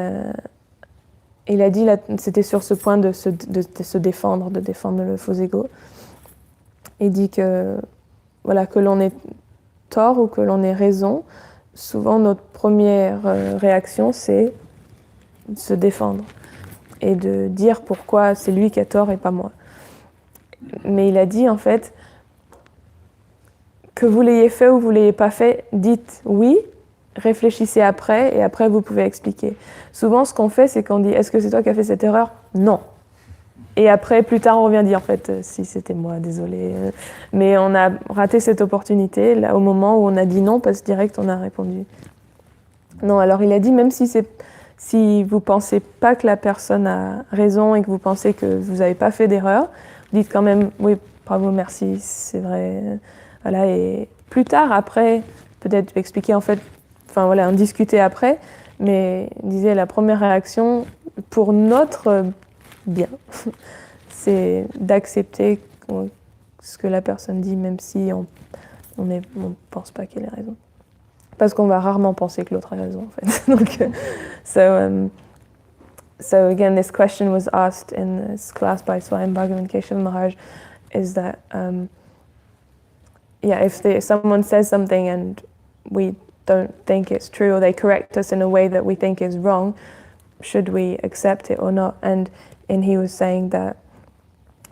il a dit, là, c'était sur ce point de se défendre, de défendre le faux ego. Il dit que, voilà, que l'on ait tort ou que l'on ait raison, souvent notre première réaction, c'est de se défendre et de dire pourquoi c'est lui qui a tort et pas moi. Mais il a dit, en fait, que vous l'ayez fait ou vous l'ayez pas fait, dites oui, réfléchissez après et après vous pouvez expliquer. Souvent, ce qu'on fait, c'est qu'on dit, est-ce que c'est toi qui as fait cette erreur? Non. Et après, plus tard, on revient dire, en fait, si c'était moi, désolé. Mais on a raté cette opportunité, là, au moment où on a dit non, parce que direct, on a répondu non. Alors, il a dit, même si vous pensez pas que la personne a raison et que vous pensez que vous n'avez pas fait d'erreur, vous dites quand même, oui, bravo, merci, c'est vrai. Voilà, et plus tard, après, peut-être expliquer, en fait, enfin voilà, en discuter après, mais il disait, la première réaction, pour notre bien, c'est d'accepter ce que la personne dit, même si on pense pas qu'elle a raison. Parce qu'on va rarement penser que l'autre a raison, en fait. Donc, so again, this question was asked in this class by Swayam Bhagavan Keshav Maharaj, is that, if someone says something and we don't think it's true, or they correct us in a way that we think is wrong, should we accept it or not? And he was saying that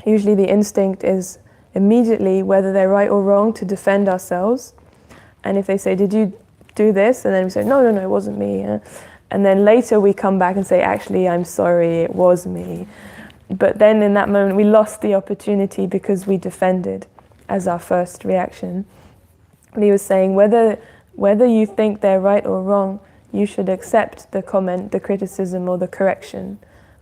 usually the instinct is immediately, whether they're right or wrong, to defend ourselves. And if they say, did you do this? And then we say, no, it wasn't me. And then later we come back and say, actually, I'm sorry, it was me. But then in that moment, we lost the opportunity because we defended as our first reaction. And he was saying, whether you think they're right or wrong, you should accept the comment, the criticism, or the correction,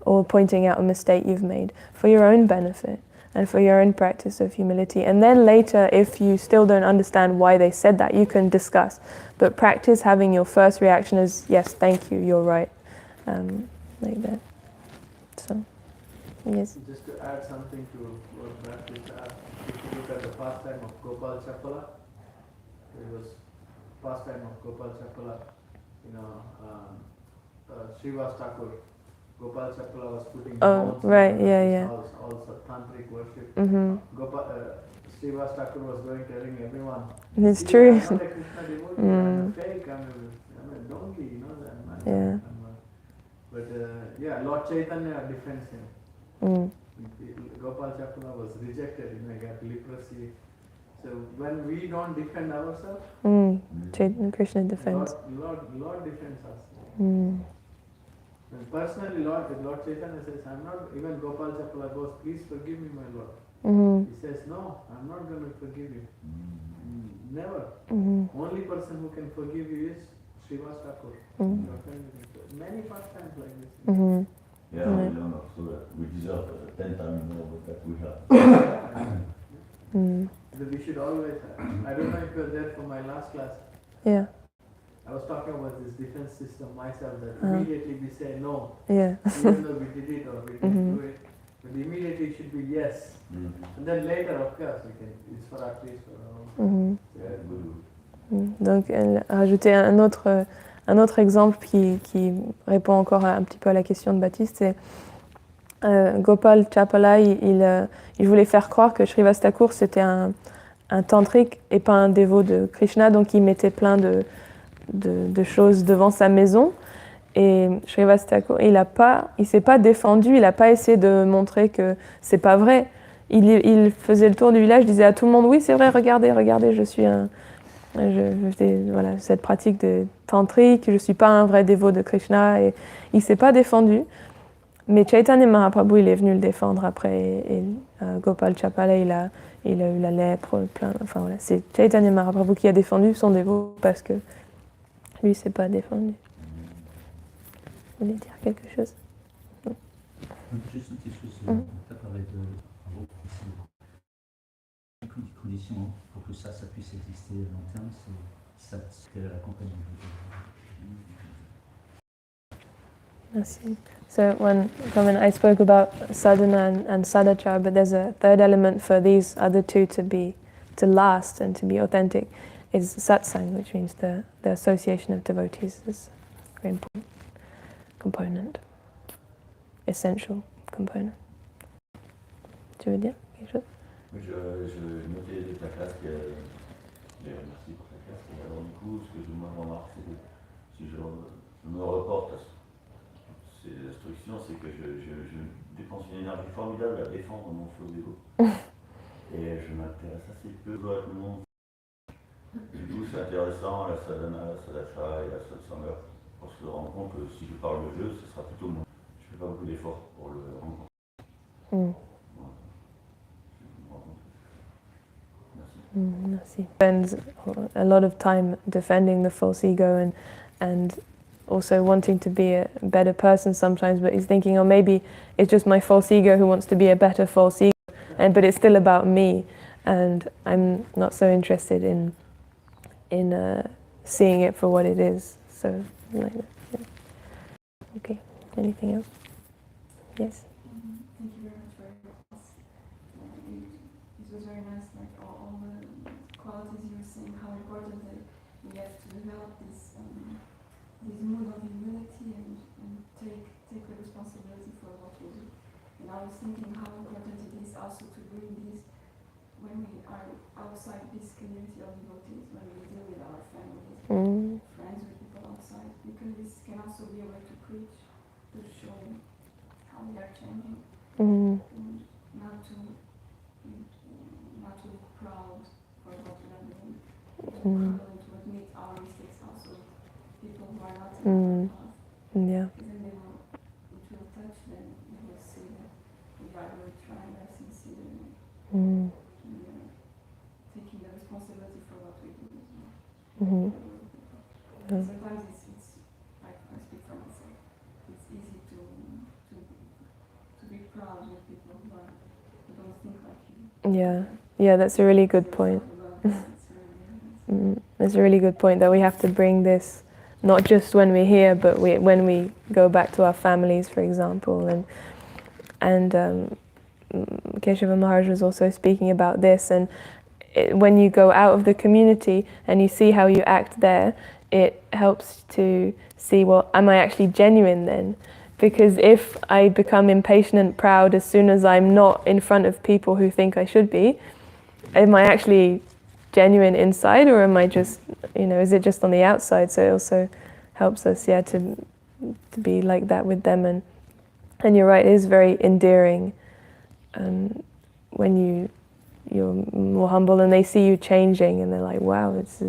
or pointing out a mistake you've made for your own benefit and for your own practice of humility. And then later, if you still don't understand why they said that, you can discuss. But practice having your first reaction as, yes, thank you, you're right, like that. So, yes. Just to add something to what Bharat is if you look at the pastime of Gopal Chapala, it was pastime of Gopal Chapala, Srivas Thakur. Gopal Chapala was putting all tantric worship. Mm-hmm. Srivas Thakur was going telling everyone. It's true. I'm not a Krishna devotee, I'm a fake, I'm a donkey, that man. Yeah. But yeah, Lord Chaitanya defends him. Mm. Gopal Chapala was rejected, he got leprosy. So when we don't defend ourselves, Krishna defends. Lord defends us. Mm. And personally, Lord Chaitanya says, I'm not, even Gopal Chapala goes, please forgive me, my Lord. Mm-hmm. He says, no, I'm not going to forgive you. Never. Mm-hmm. Only person who can forgive you is Srivas Thakur. Mm-hmm. Many pastimes like this. Mm-hmm. Yeah, Right. we know, so that we deserve 10 times more that we have. Mm. So we should always have. I don't know if you were there for my last class. Yeah. I was talking about this defense system myself, that immediately we say no, Yeah. even though we did it or we didn't Mhm. do it. But immediately it should be yes. And then later, of course, we can, it's for at least for our own. Mhm. Yeah, good. Donc, rajouter un autre exemple qui répond encore un petit peu à la question de Baptiste, c'est Gopal Chapala, il voulait faire croire que Srivas Thakur c'était un tantrique et pas un dévot de Krishna, donc il mettait plein de choses devant sa maison. Et Srivas Thakur, il s'est pas défendu, il n'a pas essayé de montrer que c'est pas vrai. Il faisait le tour du village, disait à tout le monde, oui c'est vrai, regardez, je suis je fais voilà, cette pratique de tantrique, je suis pas un vrai dévot de Krishna, et il s'est pas défendu. Mais Chaitanya Mahaprabhu, il est venu le défendre après, et Gopal Chapala, il a eu la lèpre, enfin voilà, c'est Chaitanya Mahaprabhu qui a défendu son dévot parce que lui, il s'est pas défendu. Vous voulez dire quelque chose? Juste une petite chose, tu as parlé de conditions pour que ça puisse exister à long terme, c'est ça que la compagnie veut. Merci. So when I spoke about sadhana and sadachara, but there's a third element for these other two to last and to be authentic, is satsang, which means the association of devotees is a very important component, essential component. Tu veux dire quelque chose? Je notais toute la classe, merci pour la classe, et alors du coup, ce que je me remarque, c'est que si je me reporte à ces instructions, c'est que je dépense une énergie formidable à défendre mon faux ego. Et je m'intéresse assez peu à tout le monde. Du coup, c'est intéressant, la sadhana, la sadachara et la satsanga, pour se rendre compte que si je parle de jeu, ce sera plutôt moi. Je ne fais pas beaucoup d'efforts pour le rencontrer. Merci. Spends a lot of time defending the false ego and also wanting to be a better person sometimes, but he's thinking, oh, maybe it's just my false ego who wants to be a better false ego, but it's still about me, and I'm not so interested in seeing it for what it is. So, like that. Yeah. Okay. Anything else? Yes. Thank you very much for your class. It was very nice, like all the qualities you were saying, how important that we have to develop this mood of humility and take the responsibility for what we do. And I was thinking how important it is also to bring this when we are outside this community of devotees, when we deal with our families, friends, with people outside, because this can also be a way to preach, to show how we are changing, and not to look proud for what we are doing, to admit our mistakes also, people who are not in our path. Yeah. Because then it will touch them, they will see that we are really trying, we are sincere, and we are taking the responsibility for what we do as well. Sometimes it's like, I speak for myself, it's easy to be proud with people who don't think like you. Yeah, that's a really good point. It's a really good point that we have to bring this not just when we're here, but when we go back to our families, for example. And Keshava Maharaj was also speaking about this. And when you go out of the community and you see how you act there, it helps to see, well, am I actually genuine then? Because if I become impatient and proud as soon as I'm not in front of people who think I should be, am I actually genuine inside, or am I just, is it just on the outside? So it also helps us, to to be like that with them. And you're right, it is very endearing when you're more humble and they see you changing and they're like, wow, it's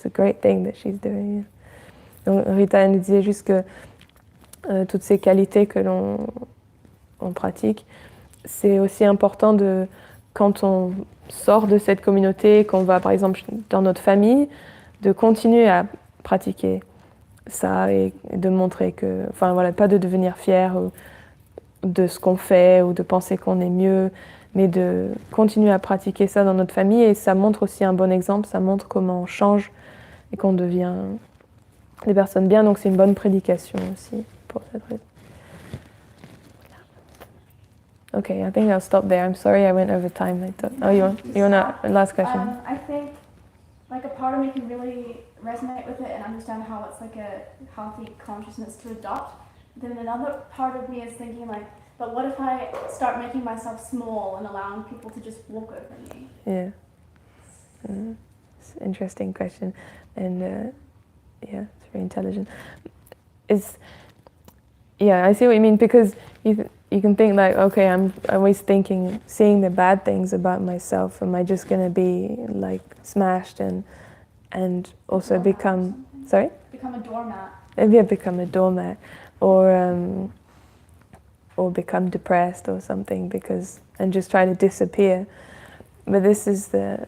a great thing that she's doing. Donc Rita nous disait juste que toutes ces qualités que on pratique, c'est aussi important de, quand on sort de cette communauté, qu'on va par exemple dans notre famille, de continuer à pratiquer ça et de montrer que, enfin voilà, pas de devenir fier de ce qu'on fait ou de penser qu'on est mieux, mais de continuer à pratiquer ça dans notre famille, et ça montre aussi un bon exemple, ça montre comment on change et qu'on devient des personnes bien, donc c'est une bonne prédication aussi pour cette raison. Okay, I think I'll stop there. I'm sorry I went over time. I thought, you want a last question? I think like a part of me can really resonate with it and understand how it's like a healthy consciousness to adopt. Then another part of me is thinking like, but what if I start making myself small and allowing people to just walk over me? Yeah. It's an interesting question. And yeah, it's very intelligent. Yeah, I see what you mean, because you can think like, okay, I'm always seeing the bad things about myself. Am I just going to be like smashed and also become, sorry? Become a doormat. Maybe I become a doormat, or become depressed or something, and just try to disappear. But this is the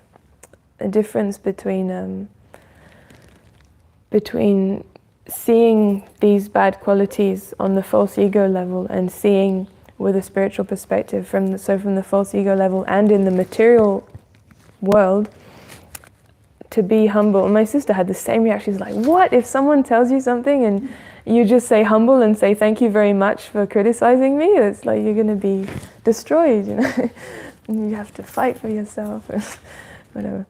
difference between seeing these bad qualities on the false ego level and seeing with a spiritual perspective from the false ego level and in the material world, to be humble. My sister had the same reaction. She's like, what if someone tells you something and you just say humble and say thank you very much for criticizing me? It's like you're going to be destroyed, you know. And you have to fight for yourself or whatever.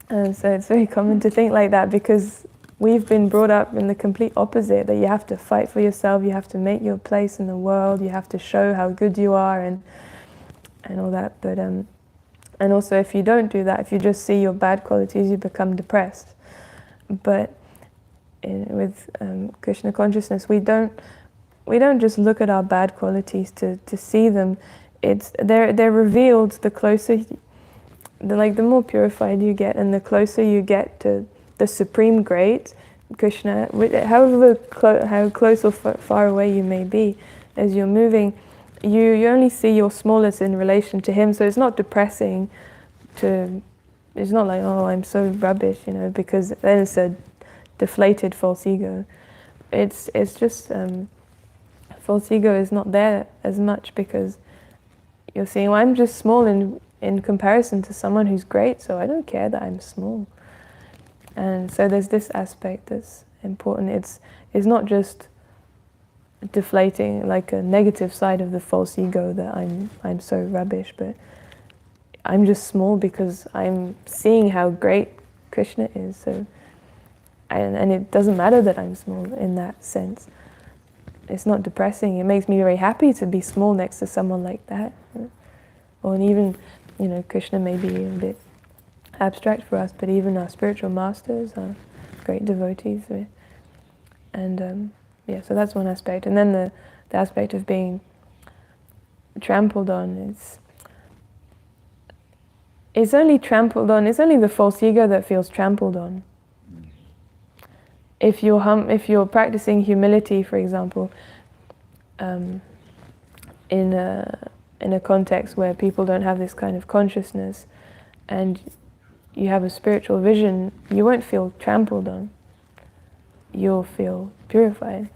And so it's very common to think like that, because we've been brought up in the complete opposite, that you have to fight for yourself, you have to make your place in the world, you have to show how good you are and all that. But and also if you don't do that, if you just see your bad qualities, you become depressed. But with Krishna consciousness, we don't just look at our bad qualities to see them. They're revealed the closer, the more purified you get, and the closer you get to the Supreme Great, Krishna, how close or far away you may be, as you're moving, you only see your smallness in relation to Him. So it's not depressing it's not like, oh, I'm so rubbish, you know, because then it's a deflated false ego. It's just, false ego is not there as much, because you're seeing, well, I'm just small in comparison to someone who's great, so I don't care that I'm small. And so there's this aspect that's important. It's not just deflating, like a negative side of the false ego, that I'm so rubbish, but I'm just small because I'm seeing how great Krishna is. So, and it doesn't matter that I'm small in that sense. It's not depressing. It makes me very happy to be small next to someone like that. Or even, you know, Krishna may be a bit abstract for us, but even our spiritual masters are great devotees. And yeah, so that's one aspect. And then the aspect of being trampled on, it's only the false ego that feels trampled on. If you're practicing humility, for example, in a context where people don't have this kind of consciousness, and you have a spiritual vision, you won't feel trampled on. You'll feel purified.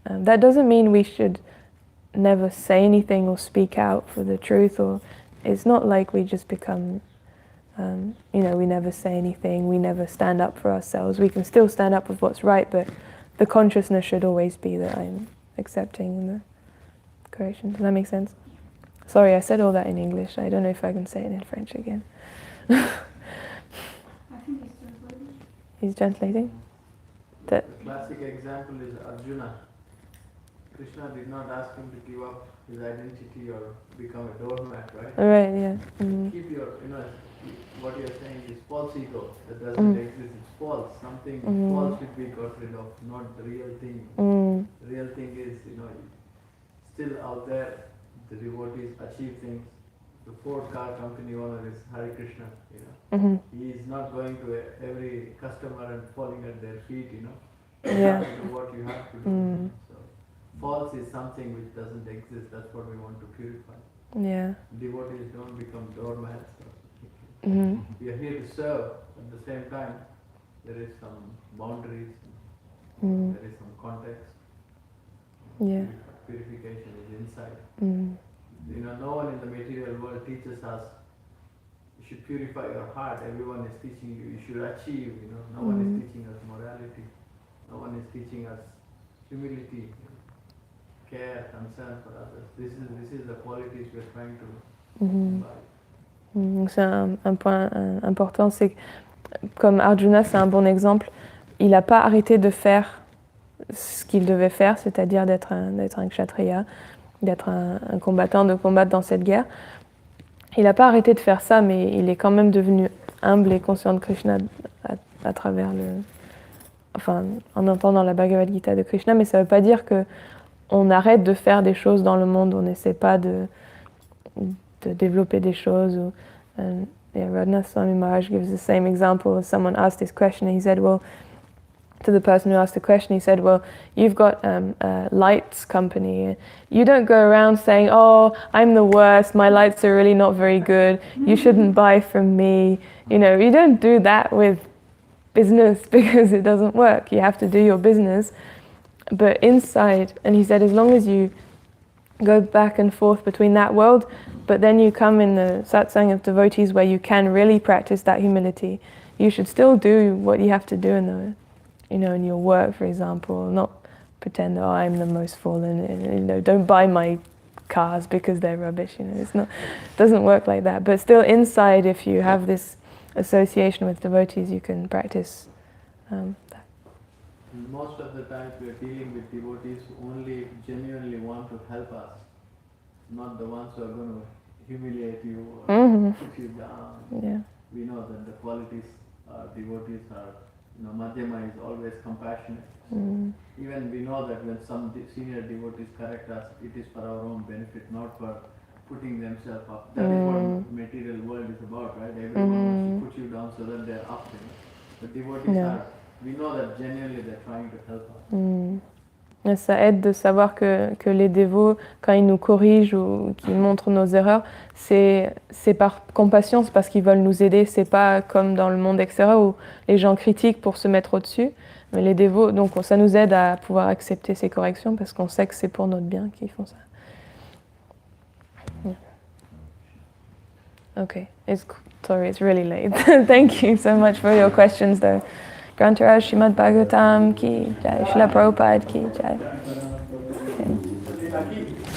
That doesn't mean we should never say anything or speak out for the truth, or it's not like we just become, we never say anything, we never stand up for ourselves. We can still stand up with what's right, but the consciousness should always be that I'm accepting the correction. Does that make sense? Sorry, I said all that in English. I don't know if I can say it in French again. I think he's translating. He's translating? The classic example is Arjuna. Krishna did not ask him to give up his identity or become a doormat, right? Right, yeah. Keep your, what you're saying is false ego that doesn't exist. It's false. Something false should be got rid of, not the real thing. The real thing is, still out there, the devotees achieve things. The Ford car company owner is Hare Krishna, He is not going to every customer and falling at their feet, You Yeah. have to do what you have to do. So, false is something which doesn't exist. That's what we want to purify. Yeah. Devotees don't become doormats. Mhm. We are here to serve. At the same time, there is some boundaries, Mm. there is some context. Yeah. Purification is inside. Mm. No one in the material world teaches us you should purify your heart. Everyone is teaching you should achieve. No one is teaching us morality. No one is teaching us humility, care, concern for others. This is the qualities we are trying to imbibe. Donc c'est un point important, c'est que, comme Arjuna, c'est un bon exemple, il n'a pas arrêté de faire ce qu'il devait faire, c'est-à-dire d'être un kshatriya, d'être un combattant, de combattre dans cette guerre. Il n'a pas arrêté de faire ça, mais il est quand même devenu humble et conscient de Krishna à travers en entendant la Bhagavad Gita de Krishna, mais ça ne veut pas dire qu'on arrête de faire des choses dans le monde, on n'essaie pas de développer des choses. Radhanath Swami Maharaj gives the same example. Someone asked this question, and he said, well, to the person who asked the question, he said, well, you've got a lights company. You don't go around saying, oh, I'm the worst, my lights are really not very good, you shouldn't buy from me. You don't do that with business because it doesn't work. You have to do your business. But inside, and he said, as long as you go back and forth between that world, but then you come in the satsang of devotees where you can really practice that humility, you should still do what you have to do in your work, for example, not pretend, oh, I'm the most fallen, don't buy my cars because they're rubbish, it doesn't work like that. But still inside, if you have this association with devotees, you can practice that. Most of the times we are dealing with devotees who only genuinely want to help us, not the ones who are going to humiliate you or put you down. Yeah. We know that the qualities devotees are, Madhyama is always compassionate. Even we know that when some senior devotees correct us, it is for our own benefit, not for putting themselves up. That is what material world is about, right? Everyone wants to put you down so that they're up. The devotees are, we know that genuinely they're trying to help us. Et ça aide de savoir que les dévots, quand ils nous corrigent ou qu'ils montrent nos erreurs, c'est par compassion, c'est parce qu'ils veulent nous aider. C'est pas comme dans le monde extérieur où les gens critiquent pour se mettre au-dessus. Mais les dévots, donc ça nous aide à pouvoir accepter ces corrections parce qu'on sait que c'est pour notre bien qu'ils font ça. Yeah. Okay, sorry, it's really late. Thank you so much for your questions, though. Grantaraj Srimad Bhagavatam ki jai, Srila Prabhupada ki jai. Okay.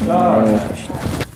Hare Krishna.